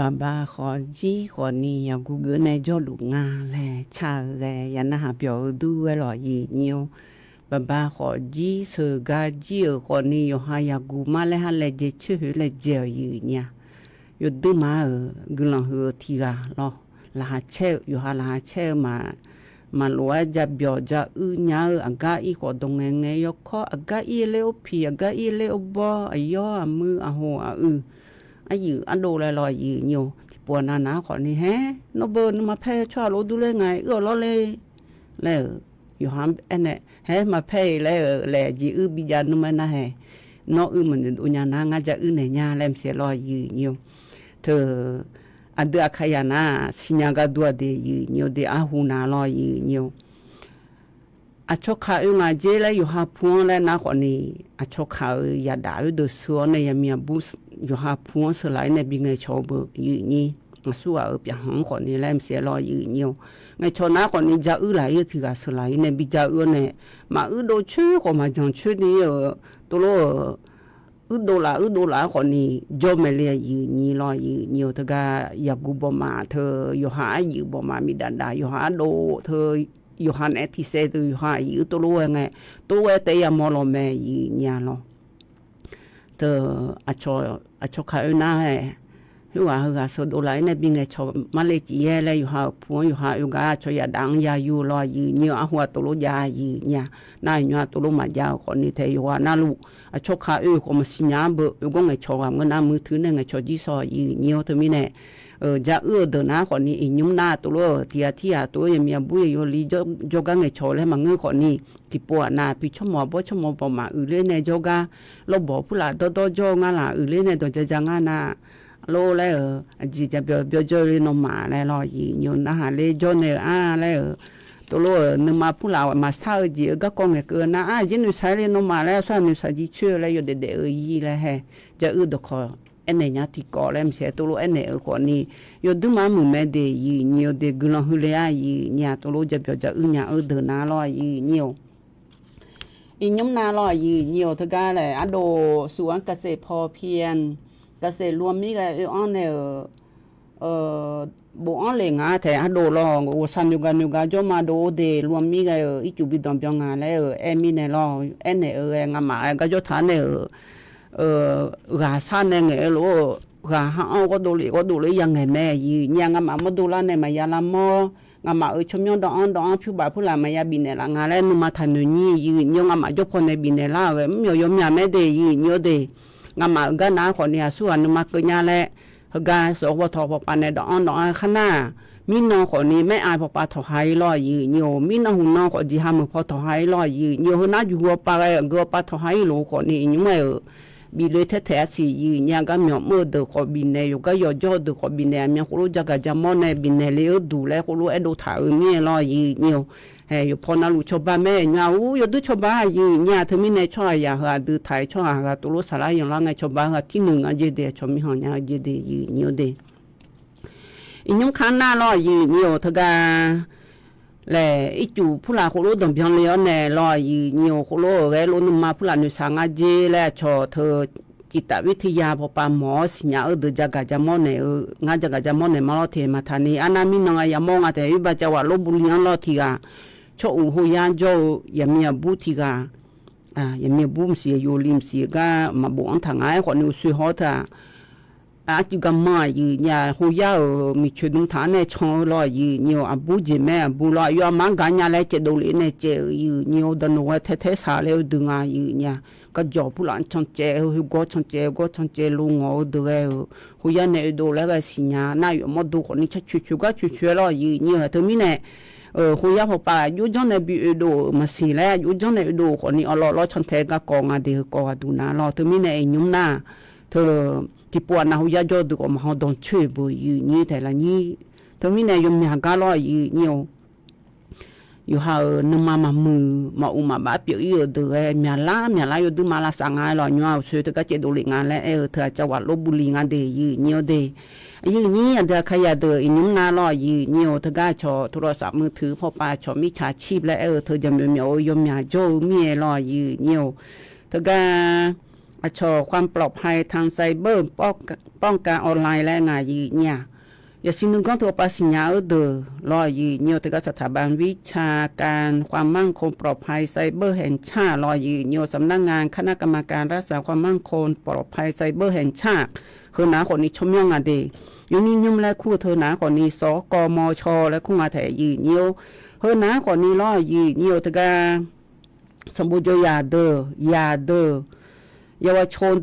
Speaker 3: bà khó gì khó ni nhà Google này cho đủ nga lẹ cha lẹ nhà na biểu du lo gì nhiều bà khó gì sự ga gì ở khó ni yo hai nhà Google mà lẹ ha lẹ dễ chơi lẹ dễ gì nha yo du mà ở gần hờ thì ga lo là chơi yo ha là chơi mà lo ja biểu ja nhà aga i có đông nghe yo khó aga i leo pi aga i leo bo ayo amu aho ai ăn đồ lại lòi gì nhiều buồn na khỏi đi hé nó bơn mà phe cho lỗ du lên ngày lo lên lẽอยู่หามอันเนี่ยเฮ้มาเพ่แล้วจีบิจานุมันนะเฮ้nó mìnhอุญญาณงาจะเนี่ยญาเล่มเสียลอยอยู่เธออันเดือขยานาสิญาก็ดัวเดีอยู่เดียอาหูนาลอยอยู่อาชกขาอยู่งาเจแล้วอยู่หาพวงแล้วนะคนนี้อาชกขาอย่าด่าอยู่เดือดสัวเนี่ยยังมีบุษอยู่หาพวงสลายเนี่ยบิงไงชอบอยู่นี่สู้เอาเปียหังคนนี้เล่มเสียลอยอยู่ไงชนะคนนี้จะไหลที่กาสลายเนี่ยบิจะเนี่ยมาโดชื่อของมาจังชื่อนี้ตัวโดลาคนนี้จอมเลียนี่ลอยอยู่เธอก็อยากกูบ่มาเธออยู่หาอยู่บ่มามีดันดาอยู่หาโดเธอ อยู่หันที่เสดูอยู่หันอยู่ตัวรู้ไงตัวแต่ยามอลแม่ยีเนี่ยเนาะเธออาชอข้าวหน้าหัวสดอะไรเนี่ยบินไงชอมาเลจีเลยอยู่หันพวงอยู่หันอยู่กาชอยาดังยาอยู่รอยีเนี่ยหัวตัวรู้ยายีเนี่ยน่าอยู่ตัวรู้มายาวคนนี้เทอยู่ว่าน่าลูกอาชอข้าวก็มาสิญญาเบอยู่ก็ไงชอว่าเงินน้ามือถือเนี่ยไงชอจีซอยีเนี่ยเธอมีเนี่ยจะเดินหน้าคนนี้ยุ่งหน้าตัวที่ตัวยังมีบุยอยู่ลีจกไงโชว์เลยมันคนนี้ที่ปวดหน้าพิชมอบ่ชมอปมาเล่นในจกเราบอกผู้หลานตัวจงานละเล่นในตัวจะงานน่ะโลแล้วจีจะเบียวจอยนมาแล้วรออียุ่งนะฮะเลยจนเนี่ยแล้วตัวโลนึกมาผู้หลานมาเศร้าจีก็กงเกินนะยินดีใช้เลยนมาแล้วส่วนนิสัยจีเชื่อแล้วอยู่เด็กยีแล้วฮะจะดอกคออันไหนเนี่ยที่ก่อแล้วมันเสียตัวรู้อันไหนคนนี้ยอดดูมาหมู่แม่เดียยี่ยอดเด็กกุลหุ่นเลยยี่ตัวรู้จะเปียจะเนี่ยเดินหน้าลอยยี่อีน้ำหน้าลอยยี่ทุกการเลยโดสวนเกษตรพอเพียงเกษตรรวมมีกันอันเนี่ยบุอันเลยงาแต่โดลองสันยุกันจอมาโดเดรวมมีกันอีจูบิดอมเปียงงานแล้วมีเนี่ยลองเนี่ยงามาก็จะทานเนี่ยกาซ่าเนี่ยไงลูกาห้าก็ดูเลยยังไงแม่ยี่ยังงามาดูแลเนี่ยมายาลามองามาชมยองดองผิวบาผู้หลานมายาบินเนี่ยละงานแล้วนุมาทันนี่ยี่ยองงามาจบคนในบินเนี่ยละเลยไม่ยอมยาแม่เดยี่ยอเดงามากันนะคนเนี่ยส่วนนุมาเกยาแหละกาสวทพปันเนี่ยดองขนามีน้องคนนี้ไม่อายพอปาถอยลอยยี่ยอมีน้องหุ่นน้องคนที่หามือพอถอยลอยยี่ยอน่าอยู่หัวปลาอะไรก็ปาถอยลูกคนนี้ยังไม่บีเลยแท้ๆสิยีเนี่ยก็มีมือเดือดขบินเนี่ยอยู่ก็ยอดเดือดขบินเนี่ยมีคนรู้จักจะมองในบินเนี่ยเลยดูแลคนรู้ดูถ่ายมีลอยยีเนี่ยอยู่พอนาลูชอบบ้านแม่เนี่ยอยู่ดูชอบบ้านยีเนี่ยเธอมีในช่อยอย่างดูถ่ายช่อยอย่างตัวรู้สาระอย่างไรไงชอบบ้านที่หนึ่งเจเดียชอบมีหางเจเดียยีเนี่ยเดียอีน้องข้างหน้าลอยยีเนี่ยเธอก็และอีจูผู้หลานคนรู้ดมเพียงเลี้ยเนี่ยลอยnhiềuคนรู้แกรู้นึกมาผู้หลานอยู่สังอาเจและชอเธอจิตวิทยาพอปาหมอสิญญาเดือจักจะมอเนี่ยงานจักจะมอเนี่ยมาลอเทมาทานีอันนั้นมีน้องยามองแต่วิบัติว่าลบบุรีอันลอทีกาชออูหูยานโจยามีบุทีกายามีบุมเสียโยลิมเสียก็มาบุอันทางไอ้คนอยู่สุดฮอตจิกามาเนี่ยหัวยามีชุดนุ่งฐานเนี่ยชงลอยเนี่ยบุจิแม่บุลอยมังกันเนี่ยเลยเจดูลีเนี่ยเจเนี่ยดันว่าเทสาเลยดึงเนี่ยก็จอบผู้หลานชงเจหัวก็ชงเจลุงเอาดูหัวยาเนี่ยดูแล้วก็สิญญาน่าอยู่มาดูคนนี้ชุก็ลอยเนี่ยถึงมีเนี่ยหัวยาพอป่าอยู่จังเนี่ยบิดูมาสิแล้วอยู่จังเนี่ยดูคนนี้เอาล้อชงเทก็กองเดียวก็ดูนะล้อถึงมีเนี่ยยุ่งหน้าเธอที่ปวดนะหัวยาจอดูก็มาหาดอนช่วยบุยนี่แต่ละนี่เธอมีเนี่ยยมมีหากาลอยอยู่หาหนึ่งมามือมามาบ้าเปียอีดูมีอะไรอยู่ดูมาละสังไงลอยยัวช่วยเธอก็เจดูลิงานแล้วเธอจะวัดลบบุรีงานเดียนี่เดียนี่เธอขยันเดียนุ่งนาลอยนี่เธอก็ชอโทรศัพท์มือถือพอปาชอมิจฉาชีพแล้วเธอจะมียมมีโจมีลอยนี่เธอก็ชอความปลอดภัยทางไซเบอร์ป้องกันออนไลน์และงานเนี่ยอย่าสิ่งหนึ่งก็ตัวปัญญาเดือรอเนี่ยแต่ก็สถาบันวิชาการความมั่นคงปลอดภัยไซเบอร์แห่งชาติรอเนี่ยสำนักงานคณะกรรมการรักษาความมั่นคงปลอดภัยไซเบอร์แห่งชาติคือหนาคนนี้ชมยังงานดียูนิยมและคู่เธอหนาคนนี้สกมชและคู่งานแถเนี่ยเธอหนาคนนี้รอเนี่ยแต่ก็สมบูรณ์ยาเดืเยาวชน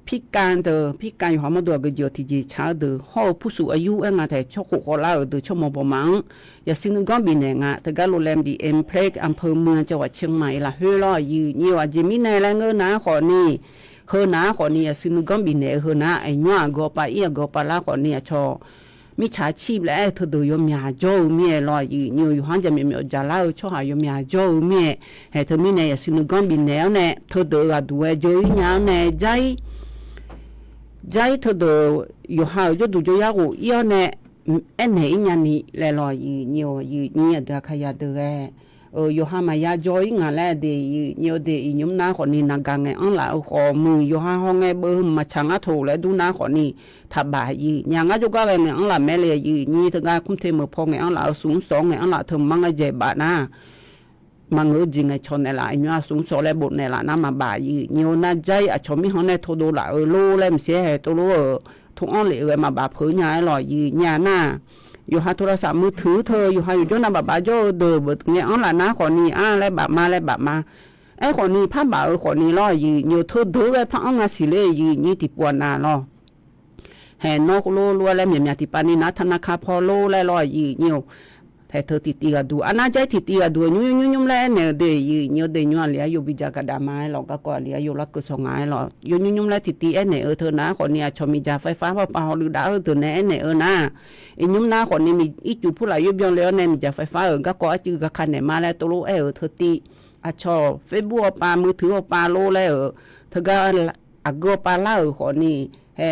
Speaker 3: พิการอยู่หอมาดูก็เยอะที่จีชาห่อผู้สูงอายุงานแต่ชอบขอเล่าชั่วโมงประมาณอย่าสิ่งนึงก็บินเองแต่ก็โรงแรมดีเอ็มเพลกอำเภอเมืองจังหวัดเชียงใหม่ละเฮ้ยรอยี่ว่าจะมีในแรงเงินนะขอนี่เฮนะขอนี่สิ่งนึงก็บินเองเฮนะไอ้ยัวก็ไปก็ไปละขอนี่ชอมิจฉาชีพแล้วเธอดูยมยาโจมีลอยอยู่หันจะมีจะเล่าช่วยยมยาโจมีให้เธอมีในสิ่งนึงก็บินแล้วเนี่ยเธอดูก็ดูเจอเงาเนี่ยใจเธอดูอยู่หาจะดูจะยากอีเนี่ยอันไหนอย่างนี้เลยลอยนี่เดี๋ยวขยันดู yo ha ma ya joy nga la de yo de nyum na ko ni na ga nge an la ko mu yo ha ho nge bo ma changa tho le du na ko ni tha ba yi nya nga jo ga nge an la me le yi ni ta ga kum the mo pho nge an la sung so nge an la thum ma nga je ba na mà ngỡ gì ngày chọn này lại nhá xuống số lại bột này là năm mà bà gì nhiều na dây à chọn mi hôm nay thôi đồ lại lô lên xe hè tôi lô thùng ăn lệ mà bà phơi nhà lòi gì nhà naอยู่หาโทรศัพท์มือถือเธออยู่หาอยู่ด้วยนะbàโจ้เดือบเนี่ยอันละนะขอนี้แล้วbàมาไอ้ขอนี้ผ้าบ่าวขอนี้ลอยอยู่nhiềuเธอเดือไอ้พังงาสิเลยอยู่นี่ติปวนาลอแห่นกโลรัวแล้วเมียติปานี่นะธนาคารพอโลแล้วลอยอยู่nhiềuแต่เธอติดกันดูอันนั้นใจติดกันดูยุ่มแล้วเนี่ยเดี๋ยวเดี๋ยวเลี้ยอยู่บิจากระดาไม้เราก็ก่อเลี้ยอยู่แล้วก็ส่งงานเรายุ่มแล้วติดเนี่ยเธอนะคนนี้ชอบมีจ่าไฟฟ้าเปล่าหรือดาวเธอเนี่ยนะยุ่มนะคนนี้มีอีจูผู้หลายยุบยองแล้วเนี่ยมีจ่าไฟฟ้าก็ก่อจืดกับคันเนี่ยมาแล้วตัวรู้เธอตีชอบเฟซบุ๊กปามือถือปาโลแล้วเธอก็ก็ปาเล่าคนนี้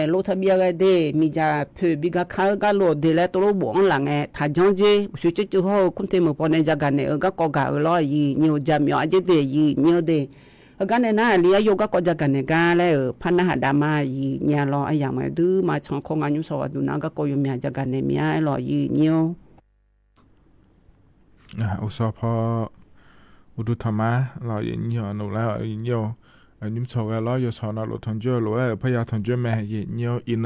Speaker 3: โลทะเบียนเดมีจ่าเพื่อบิกาข้าวก็โลเดแล้วตัวบ่งหลังถ้าจังเจสุดจุดเขาคุณเทมปนจากกันเนี่ยก็กะลอยnhiềuจำยอดเดnhiềuเดกันเนี่ยนะเลี้ยอยู่ก็จากกันเนี่ยกันแล้วพันธะดามาเนี่ยรออย่างมาดูมาช่องของอันยุสวัสดุนะก็อยู่มีจากกันเนี่ยมีรอnhiều
Speaker 4: อุตสาหะอุดธรรมะรอnhiềuหนูแล้วnhiều nhưng sau cái lo giờ sau nó lột thằng chưa lột bây giờ thằng chưa mẹ gì nhiều in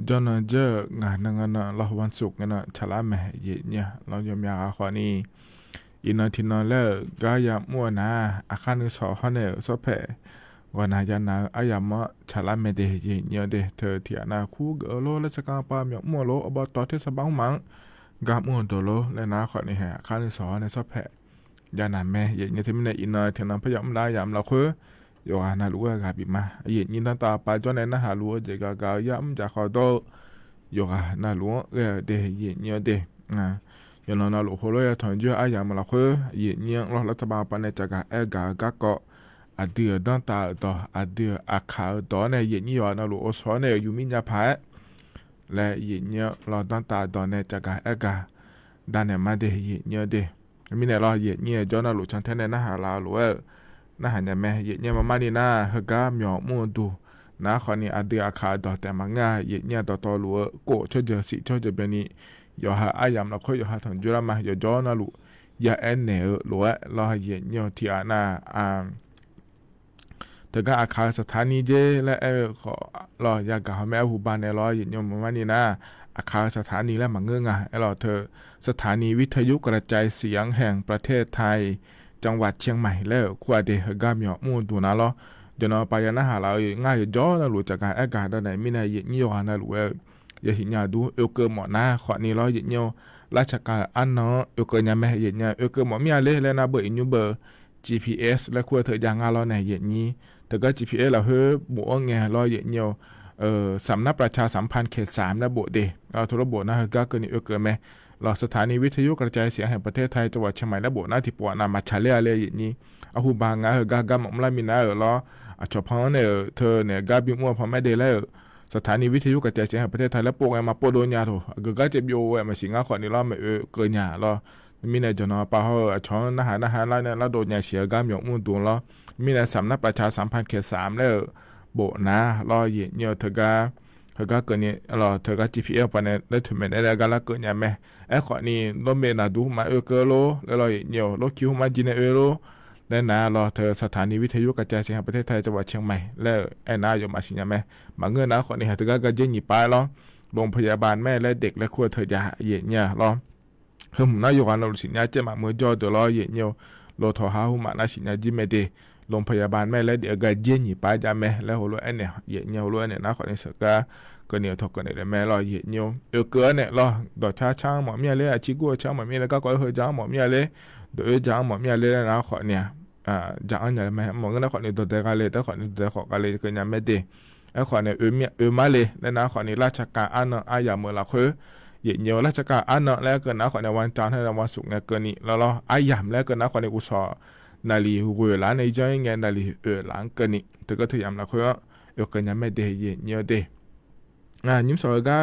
Speaker 4: cho nó chưa ngàn năng nó loวันศุกร์nó chả là mẹ gì nhá lo giờ mẹ khó ni in thì nó là cái gì mua na akan cái sau họ này sau phảiวันนั้นยันนะไอ้ยามชาลาเมเดย์เนี่ยเดเธอที่นะคู่เออโลแล้วจะการปาเมียมัวโลอบต่อเทศบาลมังกามัวตัวโลแล้วนะขอนี่ฮะข้านี่สอนในซอแพยานาแม่เนี่ยที่มันในอินเนอร์ที่นั้นพยายามได้ยามเราคือโยกานาลูกกับบิมายินตั้งตาไปจนในนั้นหาลูกจะกาย้ำจากเขาโตโยกานาลูกเดย์เนี่ยเดนะยันนาลูกเขาเลยถอนเยอะไอ้ยามเราคือเนี่ยเรารัฐบาลปนในจากกาก็อดีตตั้งตาต่ออดีตอาคาต่อในเนี่ยนาลูกสอนในยูมิญญาพายและเนี่ยเราตั้งตาต่อในจากด้านในมาเดย์เนี่ยเดมีในเราเนี่ยจนนาลูกฉันแทนในนั้นหาเราลูกน่าหันแม่เนี่ยมานี่นะเฮก้าหยอกมูดูนะขอนี่อดีตอาคาต่อแต่มังงาเนี่ยต่อลัวโกช่วยเจอสิช่วยเจอแบบนี้อย่าหาอายามเราค่อยอย่าหาถึงจุฬามาอย่าย้อนนะลูกอย่าเอ็นเนอลัวเราเนี่ยที่น่าแต่ก็อาคาสถานีเจและขอเราอยากกับแม่หูบานในเราเนี่ยมานี่นะอาคาสถานีและมังเงงเราเธอสถานีวิทยุกระจายเสียงแห่งประเทศไทยจังหวัดเชียงใหม่แล้วควาเดฮกามีมูดูนะล้อจนไปยันหาเราง่ายจ่อนะรู้จากการอากาศด้านไหนมีในยิ่งยอนะรู้อย่าหินยาดูเอเกอร์หมอนะขอนี้ล้อยิ่งยอราชการอันเนาะเอเกอร์ยาแม่ยิ่งยาเอเกอร์หมอมีอะไรแล้วนะเบอร์อินยูเบอร์ GPS และควาเธอยังงาล้อไหนยิ่งนี้แต่ก็ GPS เราเฮ้บัวไงล้อยิ่งยอสำนักประชาสัมพันธ์เขต3นะโบเดเราโทรโบนะก็เกินเอเกอร์แม่หลอดสถานีวิทยุกระจายเสียงแห่งประเทศไทยจังหวัดเชียงใหม่และโบนาที่ปวดนามาชาเลียเลยอย่างนี้อาหูบางงากากามอมลามินาล้อชอบพังเนี่ยเธอเนี่ยกาบิมัวพอไม่ได้แล้วสถานีวิทยุกระจายเสียงแห่งประเทศไทยและโปรแกรมมาโปรโดนยาโถก็เจ็บโย่มาสิงห์ขอนี่ล้อไม่เกินยาล้อมีในจนป่าเขาช้อนอาหารแล้วเนี่ยแล้วโดนยาเสียกามหยกมุ่งตัวล้อมีในสำนักประชาสัมพันธ์เขต3แล้วโบนะล้อเยี่ยเธอก็เกิดนี่เราเธอก็ GPS ไปในได้ถึงเป็นอะไรกันแล้วเกิดยังไงขอนี่รถเมล์น่ะดูมาเกอโลแล้วเราเนี่ยรถคิวมาจีนโลแล้วนะเราเธอสถานีวิทยุกระจายเสียงประเทศไทยจังหวัดเชียงใหม่แล้วน่าอยู่มาสิยังไงบางเงินนะขอนี่เธอก็เจนหยิบไปแล้วโรงพยาบาลแม่และเด็กและครัวเธอจะเนี่ยเราน่าอยู่กันเราสิเนี่ยเจ้ามาเมื่อจอตัวเราเนี่ยเราทอหาหุ่มน่าสิเนี่ยจิเมเดโรงพยาบาลแม่และเด็กก็เจนหยิบไปจะแม่แล้วหัวเราเนี่ยเนี่ยหัวเราเนี่ยนะขอนี่สักก็เนี่ยทอกกันเนี่ยแม่รอเนี่ยเกลือเนี่ยรอดอกช้างหมอเมียเลยชิกัวช้างหมอเมียแล้วก็ก้อยเฮจ้างหมอเมียเลยโดยจ้างหมอเมียเลยนะขอเนี่ยจ้างเนี่ยแม่หมอก็นะขอเนี่ยตัวเด็กกันเลยแต่ขอเนี่ยตัวเด็กขอกันเลยก็ยังไม่ดีแล้วขอเนี่ยมาเลยแล้วนะขอเนี่ยราชการอันนั้นอายาเมื่อละคือเนี่ยราชการอันนั้นแล้วก็นะขอเนี่ยวันจันทร์ให้วันศุกร์เนี่ยเกินนี่แล้วอายามแล้วก็นะขอเนี่ยอุตสาหนาลีหัวล้านในใจเงี้ยนาลีหลังเกินนี่แต่ก็ถือยามละคือเกินยังไม่ดีเนี่ยดี ยิ้มสวยก็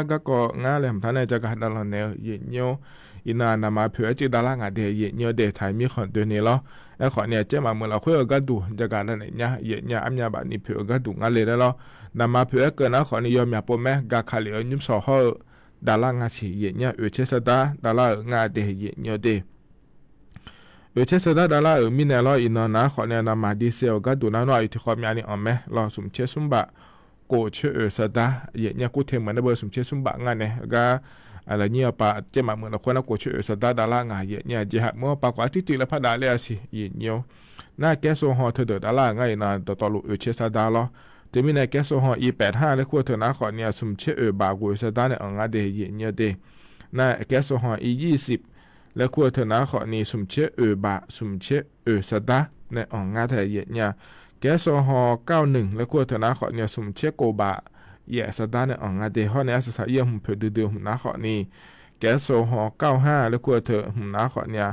Speaker 4: ง่าเลยผมท่านในจะการดอลเนี่ยเย็นเนียวอินานามาเผื่อจีดาล่างเดียเย็นเนียวเดไทยมีคนตัวนี้แล้วไอ้ขอเนี่ยเจ้ามาเมื่อเราคุยก็ดูจะการนั่นเนี่ยเย็นเนี่ยอันยาบานี่เผื่อก็ดูง่าเลยแล้วนามาเผื่อเกินนะขอนิยมอย่าปมแม่กาคาเหลียวยิ้มสวยเขาดาล่างสิเย็นเนี่ยเชสตาดาล่างเดียเย็นเนียวเดเชสตาดาล่ามีแนวล้ออินนะขอเนี่ยนามาดีเซลก็ดูน้าหน่อยที่ความยานี่อ่อนแม่รอสุ่มเชสุ่มบะโกเชื่อสตาเย็นเนี่ยกูเทเหมือนเบอร์สุ่มเชสุ่มบะงานเนี่ยก็อะไรเนี่ยปะเจ้ามาเมืองเราคนนักโกเชื่อสตาดาล่างเย็นเนี่ยจะหักเมื่อปากว่าที่จริงแล้วพัดดาเลยสิเย็นเนี่ยน่าแก้โซฮอเธอเดือดดาล่างไงนะต่อลุเชสตาล้อจะมีในแก้โซฮอE85แล้วคู่เธอนะขอเนี่ยสุ่มเชื่อบากูสตาเนี่ยงานเดียเย็นเนี่ยเดน่าแก้โซฮอE20แล้วคู่เธอนะขอนี่สุ่มเชื่อบาสุ่มเชื่อสตาในงานเดียเย็นเนี่ยแก้โซฮอ91แล้วคู่เธอนะขอเนี่ยสุ่มเชื่อโกบะสตาเนี่ยงานเดียห้องเนี่ยสถานเยี่ยมเพื่อดูหุ่นนะขอนี่แก้โซฮอ95แล้วคู่เธอหุ่นนะขอเนี่ย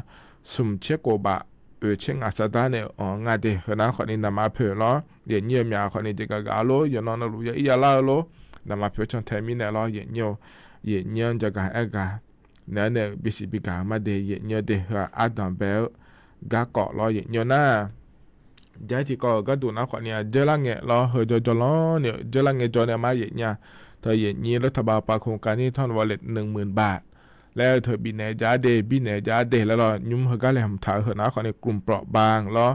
Speaker 4: สุ่มเชื่อโกบะเช่นอาสตาเนี่ยงานเดียนะขอนี่นำมาเพื่อล้อเย็นเนี่ยมีขอนี่จะกะโลยนอนรู้ยาลาโลนำมาเพื่อชนเทมินเนี่ยล้อเย็นเนี่ยจะกะเนี่ยบิสิบิกามาเดียเนี่ยเดียอาดัมเบลกะเกาะล้อเย็นเนี่ยนะย้ายที่ก็ดูนะขอเนี่ยเจริญเงี้ยล้อเฮอจอล้อเนี่ยเจริญเงี้ยจอเนี่ยมาเย็นเนี่ยเธอเย็นนี้รัฐบาลปาโครงการนี้ท่อนวอลเล็ต10,000 บาทแล้วเธอบินเนจ่าเดแล้วรอยุ่มเฮก็เลยทำถ่ายเฮนะขอในกลุ่มเปราะบางล้อ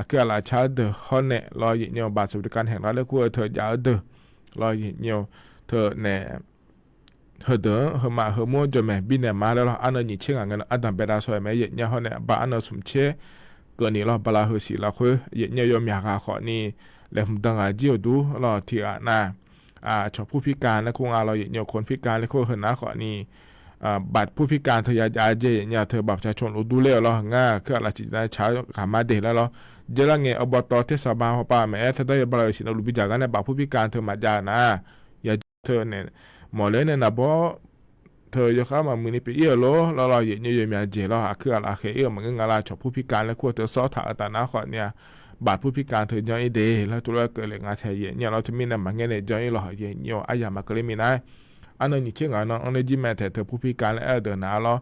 Speaker 4: คืออะไรชาเดอฮอนเนี่ยรอเย็นเนี่ยบาทสวัสดิการแห่งรัฐแล้วกูเธอยาเดอรอเย็นเนี่ยเธอเนี่ยเธอเดินเธอมาเธอมั่วจนแม่บินเนี่ยมาแล้วอันนี้เชื่อเงินอันดับเบดาสวยแม่เย็นเนี่ยเขาเนี่ยบ้านเราสมเชื่อเกินนี้เราบลาเฮสิเราคุยเย็นเนี่ยยอมอยากขอนี่แล้วผมตั้งอาจีวดูเราที่น่ะชอบผู้พิการและคงเราเย็นเนี่ยคนพิการและคนนะขอนี่บัตรผู้พิการเธอยาเจเนี่ยเธอบัตรประชาชนดูเลี้ยวเราง่าคืออะไรจิตใจเช้าขามาเด็กแล้วเราเจริญเงี้ยอบตเทศบาลป่าแม่เธอได้บริษัทเราลูกพิจารณ์เนี่ยบัตรผู้พิการเธอมาจานะอย่าเธอเนี่ยหมอเลยเนี่ยนะบ่เธอจะเข้ามามือนี่ไปโลเราเย็นเนี่ยมีเจเราคืออะไรมันก็งาลาชอบผู้พิการและควรเธอซ้อถ่าตานะขอเนี่ยบัตรผู้พิการเธอย้อยเดแล้วตัวเราเกิดเรื่องอะไรเย็นเนี่ยเราจะมีเนี่ยมันเงี้ยเนี่ยย้อยเราเย็นเนี่ยอายามาเกลีมีนะอันนั้นนี่เชื่อเนาะอันนี้จิแม่แต่เธอผู้พิการและเดินหน้าเรา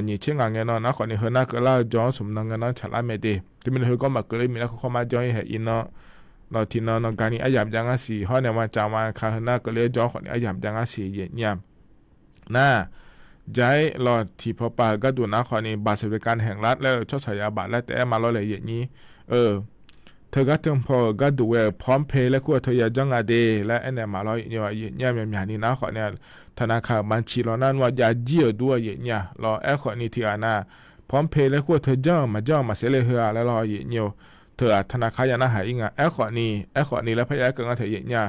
Speaker 4: นี่เชื่อเงี้ยเนาะนะขอนี่เฮน่าก็เล่าย้อนสมนังเนาะฉลาดไม่ดีที่มันเฮก็มาเกลีมีแล้วเขามาย้อยให้อินเนาะเราที่เนาะการนี้อายามยังสีเขาเนี่ยมาจามาคาเฮน่าก็เลยย้อนขอนี่อายามยังสีเย็นเนี่ยน่าใจเราที่พอปาก็ดูนะขอนี่บัตรสวัสดิการแห่งรัฐแล้วชดเชยบัตรแล้วแต่มาเราเลยอย่างนี้เธอก็ถึงพอก็ดูพร้อมเพย์และคู่เธออยากจังอาเดและไอ้เนี่ยมาเราเนี่ยนี่นะขอเนี่ยธนาคารบัญชีเรานั่นว่าอย่าเจียวด้วยเนี่ยเราไอ้ขอนี่ที่อันน่ะพร้อมเพย์และคู่เธอจ้างมาเสียเลยเหรอแล้วเราเนี่ยเธอธนาคารยังน่าหายไงไอ้ขอนี่แล้วพยายามกันเธอเนี่ย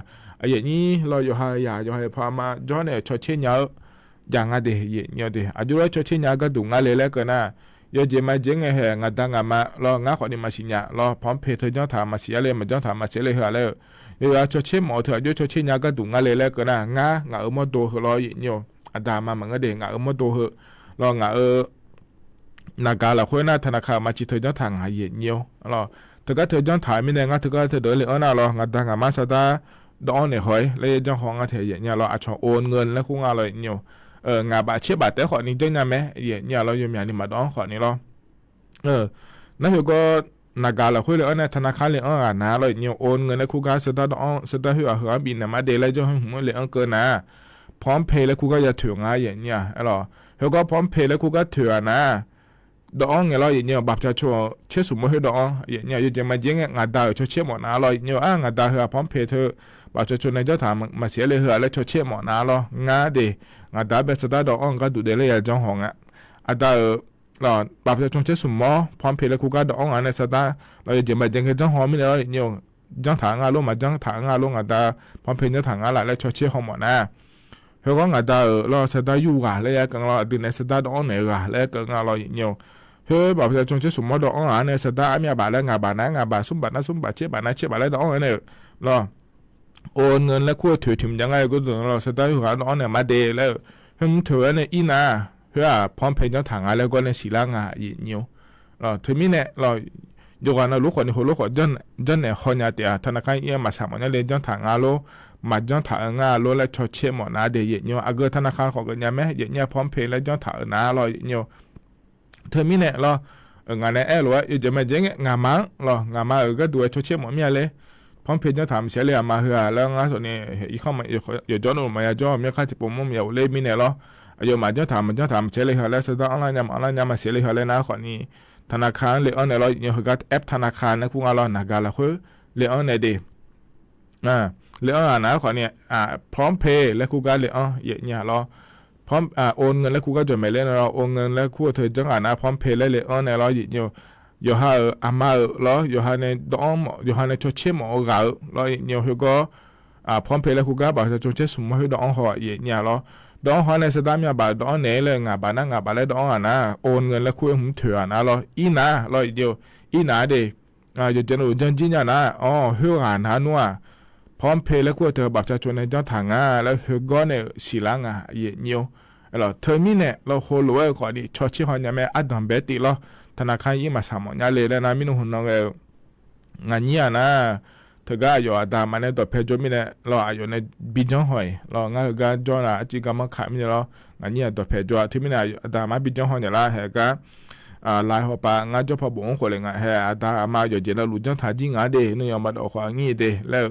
Speaker 4: อย่างนี้เราอยู่ให้พามาย้อนเนี่ยชดเชยเยอะอย่างอาเดเนี่ยเดอายุเราชดเชยเยอะก็ดูงานเลยแล้วกันนะยอดเจมาเจงไงเหรองาดังมาเรางาขอนี่มาสิญาเราพร้อมเพย์เธอจ้องถามมาเสียเลยมาจ้องถามมาเสียเลยเหรอแล้วยอดชดเชยหมอเธอยอดชดเชยยาก็ดูงาเลยแล้วก็นะงามอโดเหรอเราเนี่ยอาดามามันก็เด้งามอโดเหรอเรานากาละคนน่าธนาคารมาจิเธอจ้องถามหายเนี่ยเราเธอก็เธอจ้องถามไม่ได้งาเธอก็เธอเดินเลยน่าเรางาดังมาสตาดอนเนี่ยหอยเลยจ้องของงาเธอเนี่ยเราอาจจะโอนเงินแล้วคงงาเลยเนี่ยงาบาเชื่อบาแต่ขอนี่จังนะแม่เนี่ยเราอยู่อย่างนี้มาดองขอนี่เรานั่นคือก็นากาละคุยเลยนะธนาคารเลยนะเราเนี่ยโอนเงินแล้วคู่การสตาร์หัวบินนะมาเดลัยจ้องหัวเลยเกินนะพร้อมเพย์แล้วคู่ก็จะถือง่ายอย่างเนี่ยเราเขาก็พร้อมเพย์แล้วคู่ก็ถือนะดองเนี่ยเราเนี่ยบับจะชัวเชื่อสมมติให้ดองอย่างเนี่ยจะมาเจ๊งงาดาวชัวเชื่อหมดนะเราเนี่ยงาดาวเหรอพร้อมเพย์เธอบับจะชัวในเจ้าถามมาเสียเลยเหรอแล้วชัวเชื่อหมดนะเรางาเดงาดาวแบบสตาร์ดองก็ดูเดลัยจ้องหงอ่ะอาดาวเราบับจะชงเชื่อสมมติพร้อมเพย์แล้วคู่ก็ดองอันในสตาร์เราจะมาเจ๊งจ้องหงไม่ได้เนี่ยจ้องถางงาลงมาจ้องถางงาลงอาดาพร้อมเพย์จะถางงาหลายแล้วชัวเชื่อหงหมดนะเขาก็งาดาวเราสตาร์อยู่กันแล้วกันเราดูในสตาร์ดองไหนกันแล้วกันเราเนี่ยเฮ้ยบอกประชาชนจะสมมติดอกในสตาร์มีบาทแล้วงาบาทนะงาบาทสุ่มบาทนะสุ่มบาทเชื่อบาทนะเชื่อบาทแล้วดอกเนี่ยรอโอนเงินแล้วคู่ถือถึงยังไงก็ถึงเราสตาร์อยู่กับดอกเนี่ยมาเดแล้วเฮ้ยถือเนี่ยอีน่าเฮ้ยพร้อมเพย์จะถังอะไรก็ในสีล่างอีเนียวรอถึงมีเนี่ยเราโยกันเราลูกคนนี้คนลูกคนจันเนี่ยคนยาเตียธนาคารเอี่ยมาสามวันเนี่ยเล่นจันถังอะไรพ มาจ้องถ่ายงาโลและชอเชหมอนาเดียเนาะอาเกธนาคารของกันยาแม่เนี่ยพร้อมเพย์และจ้องถ่ายนาลอยเนาะเธอมีเนี่ยรองานในหรือว่าจะไม่เจ๊งงานมั้งรองานมาก็ดูชอเชหมอมีอะไรพร้อมเพย์จ้องถามเสียเลยมาเหือแล้วงานส่วนนี้อีกข้อมาอย่าจ้องหนูมาอย่าจ้องมีค่าที่ผมมุ่งอย่าเล่มีเนี่ยรอยู่มาจ้องถามเสียเลยแล้วสุดท้ายออนไลน์มาเสียเลยแล้วนะคนนี้ธนาคารเลยออนไลน์เราเนี่ยเขาก็แอปธนาคารนะพวกเราหนักกันละคือเลยออนไลน์ดีเลยนะขอเนี่ยพร้อมเพย์และคูก็เลยเนี่ยเราพร้อมโอนเงินและคูก็จะไม่เล่นเราโอนเงินและคูเธอจังนะพร้อมเพย์และเลยเนี่ยเราอยู่หาอามาเราอยู่หาในดอมอยู่หาในชดเชยหมอเราเนี่ยเขาก็พร้อมเพย์และคูก็บอกจะชดเชยสมมติดอมหัวเนี่ยเราดอมหัวในสถานีบาดอมเนี่ยเลยบานั่งบาเลยดอมนะโอนเงินและคูหุ่นเถื่อนนะเราอีน่าเราอีน่าเดอยู่จะหนูจังจีน่ะนะเฮือนะนัวพร้อมเพย์แล้วก็เธอแบบจะชวนในเจ้าถังแล้วเธอก็เนี่ยสิลังเนี่ยแล้วเธอมีเนี่ยเราโหลว่าขอดีชอชิฮอนเนี่ยแม่อัดดัมเบติแล้วธนาคารยิ่งมาสามเนี่ยเลยแล้วนะมินุหุ่นน้องงานเนี่ยนะเธอก็อยู่อาดามันเนี่ยตัวเพจมีเนี่ยเราอยู่ในบิจงหอยเรางานก็จอนะจิกามาขายมีเนี่ยเรางานเนี่ยตัวเพจที่มีเนี่ยอาดามาบิจงหอยเนี่ยละเหรอก็ลายหัวปะงานจะพอบุ้งคนเลยงานเฮอาดามาอยู่เจริญรู้จังท่าจริงเดนี่ยอมมาออกความงี้เดแล้ว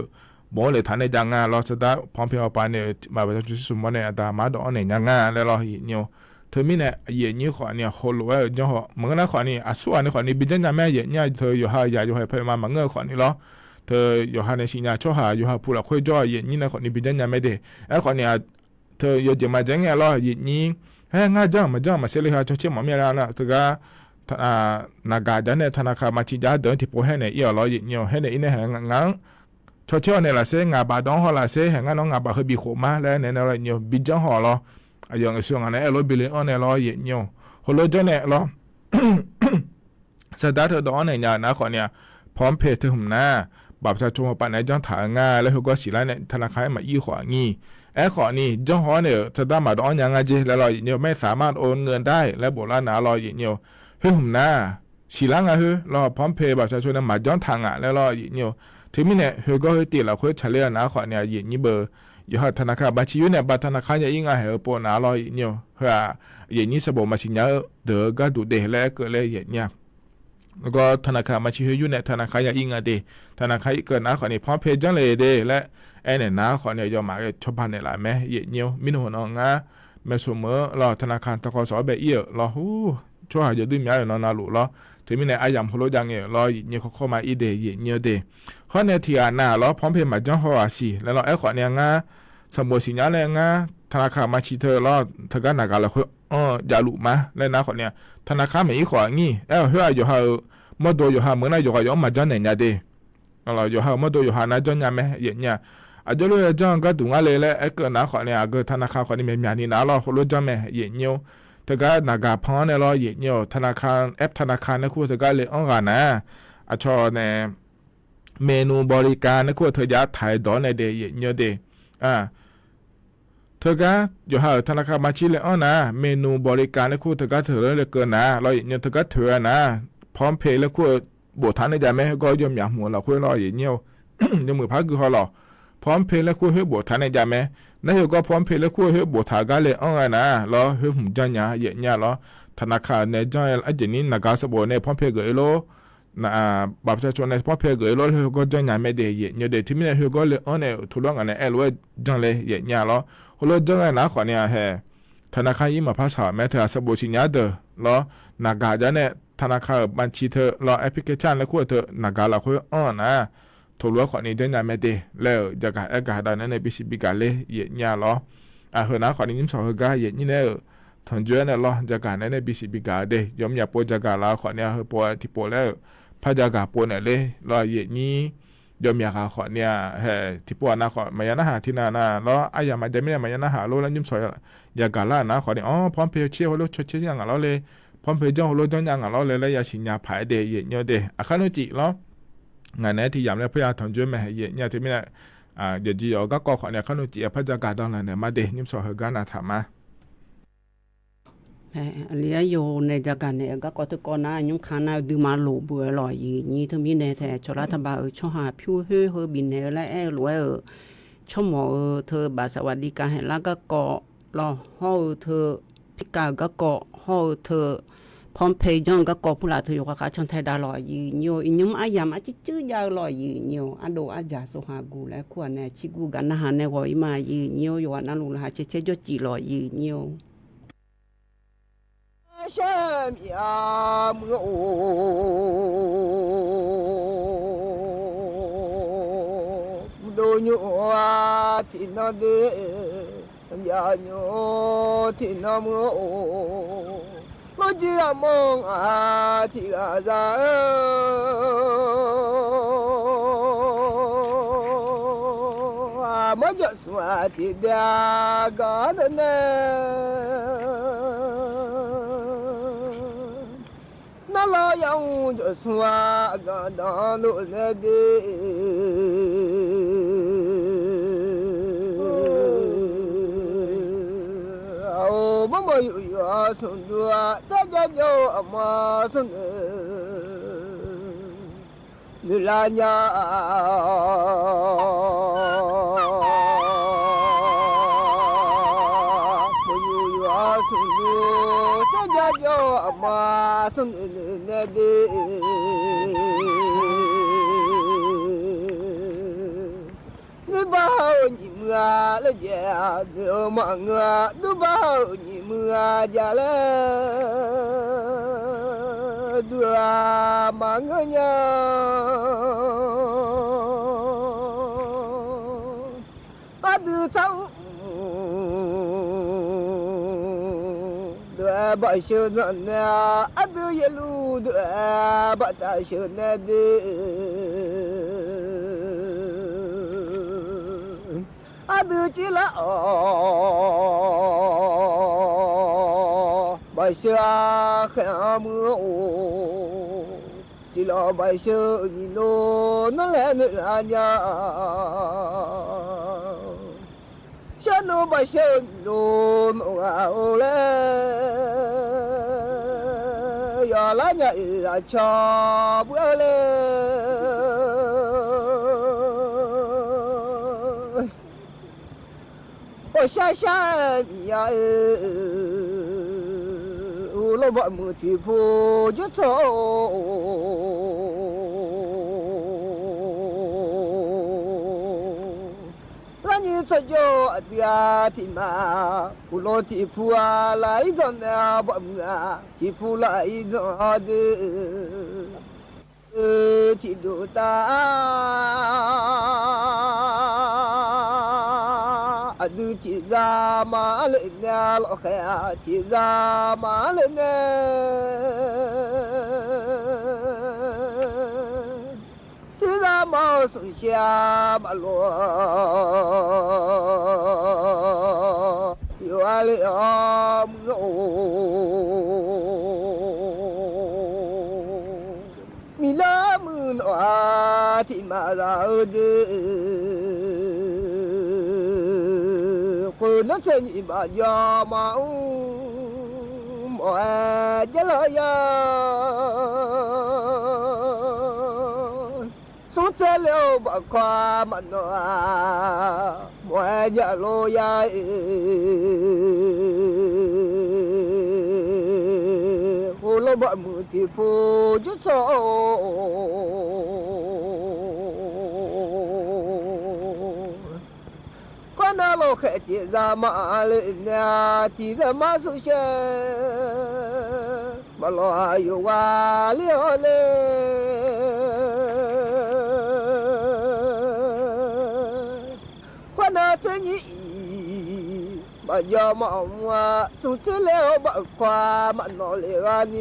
Speaker 4: บ่เลยทันในจังงานเราสุดท้ายพร้อมเพียงปานเนี่ยมาเป็นจุดสมบูรณ์เนี่ยอาดามาดอกเนี่ยยังงานแล้วเราเนี่ยเธอมีเนี่ยเย็นนี้ขอเนี่ยโหลว่าจังหัวมันก็น่าขอนี่ส่วนนี้ขอนี่บิจังยังแม่เย็นเนี่ยเธออยู่หาอยากอยู่ให้เพิ่มมาเงือกขอนี่เหรอเธออยู่หาในสิญญาชั่วหาอยู่หาผู้ละคุยจ่อเย็นนี้นะขอนี่บิจังยังไม่ได้ขอเนี่ยเธออยู่จะมาจังเนี่ยเหรอเย็นนี้งานจังมาเสียเลยหาชั่วเชี่ยหมอเมียแล้วนะเธอก็นากาจันเนี่ยธนาคารมาชี้จ้าเดินที่โพให้เนี่ยเราเนี่ยให้เนี่ยอินเนี่ยงานชอเชื่อเนี่ยละเสียงาบาดองหอละเสียงานน้องงาบาคือบีโคมาแล้วเนี่ยเราเนี่ยบิจังหอเราอย่างส่วนงานเนี่ยเราบิเลยเนี่ยเราเนี่ยหัวเราจะเนี่ยเราสตาร์ทดอนเนี่ยนะขอเนี่ยพร้อมเพย์ถึงหน้าแบบจะชงปันในจังถ่ายงานแล้วเขาก็สิละเนี่ยธนาคารมายี่ขวางี้ขอนี่จังหอเนี่ยสตาร์มาดอนยังไงจีแล้วเราเนี่ยไม่สามารถโอนเงินได้และโบราณนะเราเนี่ยหุ่มหน้าสิลังเราพร้อมเพย์แบบจะชวนมาจ้องทางแล้วเราเนี่ยถึงมีเนี่ยก็ตีเราคุยเฉลี่ยนะขอเนี่ยยี่เบอร์อยู่หาธนาคารบัญชีอยู่เนี่ยบัตรธนาคารยังไงปนเราเนี่ยยี่สบบมาชิญญาเดือก็ดูเดแล้วก็เลยเนี่ยแล้วก็ธนาคารบัญชีอยู่เนี่ยธนาคารยังไงเดธนาคารเกิดนะขอเนี่ยพร้อมเพย์จังเลยเดและเนี่ยนะขอเนี่ยยอมมาชอบพันเนี่ยละแม่เนี่ยมินหัวน้องแม่สมอเราธนาคารตกสแบบเราช่วยจะดึงมีอะไรนอนหลุดล้อถึงมีในอายามพลยังรอเนี่ยเขาเข้ามาอีเดียเนี่ยเดข้อเนี่ยที่หน้าเราพร้อมเพียงมาจังหัวสิแล้วเราขอเนี่ยสมบูรณ์สิญญาเลยธนาคารมาชีเธอเราเธอก็หนักอะไรอย่าหลุดมาแล้วนะขอเนี่ยธนาคารไม่อีของี้เฮ้ยอยู่หามดอยู่หาเมื่อไหร่อยู่หายอมมาจังเนี่ยเดเราอยู่หามดอยู่หานาจังเนี่ยไหมเนี่ยอาจจะรู้จังก็ดูอะไรแล้วเกิดนะขอเนี่ยก็ธนาคารขอนี่มีนี่นะเรารู้จังไหมเนี่ยเธอก็นักพอนเนี่ยเราเนี่ยธนาคารแอปธนาคารนะคุณเธอก็เลยกันนะชอเนี่ยเมนูบริการนะคุณเธออยากถ่ายดอนในเดย์เนี่ยเดเธอก็อยู่หาธนาคารมาชี้เลยนะเมนูบริการนะคุณเธอก็ถือเลยเกินนะเราเนี่ยเธอก็ถือนะพร้อมเพย์แล้วคุณบทฐานในใจไหมก็ยอมอยากหัวเราคุณเราเนี่ยยังมือพักคือเขาหรอพร้อมเพย์แล้วคุณเฮ้ยบทฐานในใจไหมนั่นก็พร้อมเพย์แล้วคุณเฮ้ยบทฐานก็เลยนะแล้วเฮ้ยหุ่นจังเนี่ยแล้วธนาคารในจังไอ้เจนี่นักการสบบในพร้อมเพย์เกยโลบัตรประชาชนในพร้อมเพย์เกยโลเฮ้ยก็จังไม่ได้เนี่ยเดี๋ยวที่มีเฮ้ยก็เลยเนี่ยทุลองกันเนี่ยว่าจังเลยเนี่ยแล้วคนละจังนะขอเนี่ยเฮ้ธนาคารยิ่งมาภาษาแม้เธอสบบสิญญาเดอแล้วนักการจะเนี่ยธนาคารบัญชีเธอแล้วแอปพลิเคชันแล้วคุณเธอนักการเราคุยนะถูกล้วขอนี้ได้ยังไม่ได้แล้วจะการอากาศนั้นในปีสิบการเลยเนี่ยล้อเฮือนะขอนี้ยิ้มสองเฮือการเนี่ยเนี่ยถึงเจอเนี่ยล้อจะการในปีสิบการเดยยอมอย่าปวดจะการล้อขอเนี่ยเฮือปวดที่ปวดแล้วพระจะการปวดเนี่ยเลยล้อเนี่ยยอมอย่าการขอเนี่ยเฮ้ที่ปวดนะขอมายันหาที่นาล้ออายามาจะไม่ได้มายันหาโลแล้วยิ้มสวยอย่าการล่านะขอเนี่ยพร้อมเพย์เชี่ยวโลชดเชี่ยอย่างเราเลยพร้อมเพย์จ้องโลจ้องอย่างเราเลยแล้วอย่าสิญญาผายเดยเนี่ยเดอาคาโนจิล้องานนี้ที่ยามเนี่ยพยายามทำจุดแม่เนี่ยที่ไม่ได้เดี๋ยวจีอ๋อก็ขอเนี่ยเขาหนุ่มจีพระจักรตอนนั้นเนี่ยมาเดนิมสอเฮกันนะถามมา
Speaker 3: อันนี้อยู่ในจักรเนี่ยก็ทุกคนนะยุ่งขานาดูมาหลูบัวลอยนี่ทั้งมีในแต่ชลาธบาช่อหาผิวเฮือบินเนี่ยและรวย ชั่วโมงเธอบาสวัสดิการแห่งรัฐก็เกาะรอห้อเธอพิการก็เกาะห้อเธอพร้อมเพย์จองก็เกาะผู้หลาเธออยู่กับชนไทยดาลอยยืนโยอิยุมอายามอาจิจื้อยาวลอยยืนโยอันโดอาจาสุหากูและควรแน่ชิกูกันนะฮะในวอยมายืนโยอยู่อันนั้นลุงหาเชเชยจีลอยยืนโย
Speaker 5: 山呀么哦，都牛啊，听那的呀牛听那么哦，我只要梦啊听啊啥，啊么就算听的个的呢。那老杨就说个当路来的，哦，妈妈有呀送的，大家叫阿妈送的，你来呀。嘛，送那的，你把你们啊来家，你忙啊，你把你们啊家来，对啊忙啊呀，把这场。把手拿那，阿都一路的把大手拿的，阿都起来哦，把手看么哦，起来把手一路拿来拿呀。小奴把小奴弄好嘞，要来伢呀瞧不嘞，我想想你呀，我老把木头铺就走。你这叫的天嘛，不老地铺啊，来一张的不啊，地铺来一张的，地多大，都地咋嘛了呢？老汉地咋嘛了呢？毛松下马路，有啊了我，米拉木诺提马拉的，回来这你把家嘛，我家了呀。这了把夸嘛诺啊，我家路呀，我老把木头铺就走，看那老汉地上嘛了呢，地上嘛手些，嘛老有啊了嘞。那这你把家嘛我从这了把夸嘛拿来啊你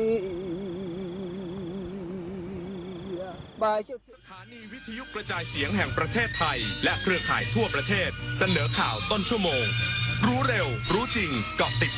Speaker 5: 把就。
Speaker 6: สถานีวิทยุกระจายเสียงแห่งประเทศไทยและเครือข่ายทั่วประเทศเสนอข่าวต้นชั่วโมงรู้เร็วรู้จริงเกาะติด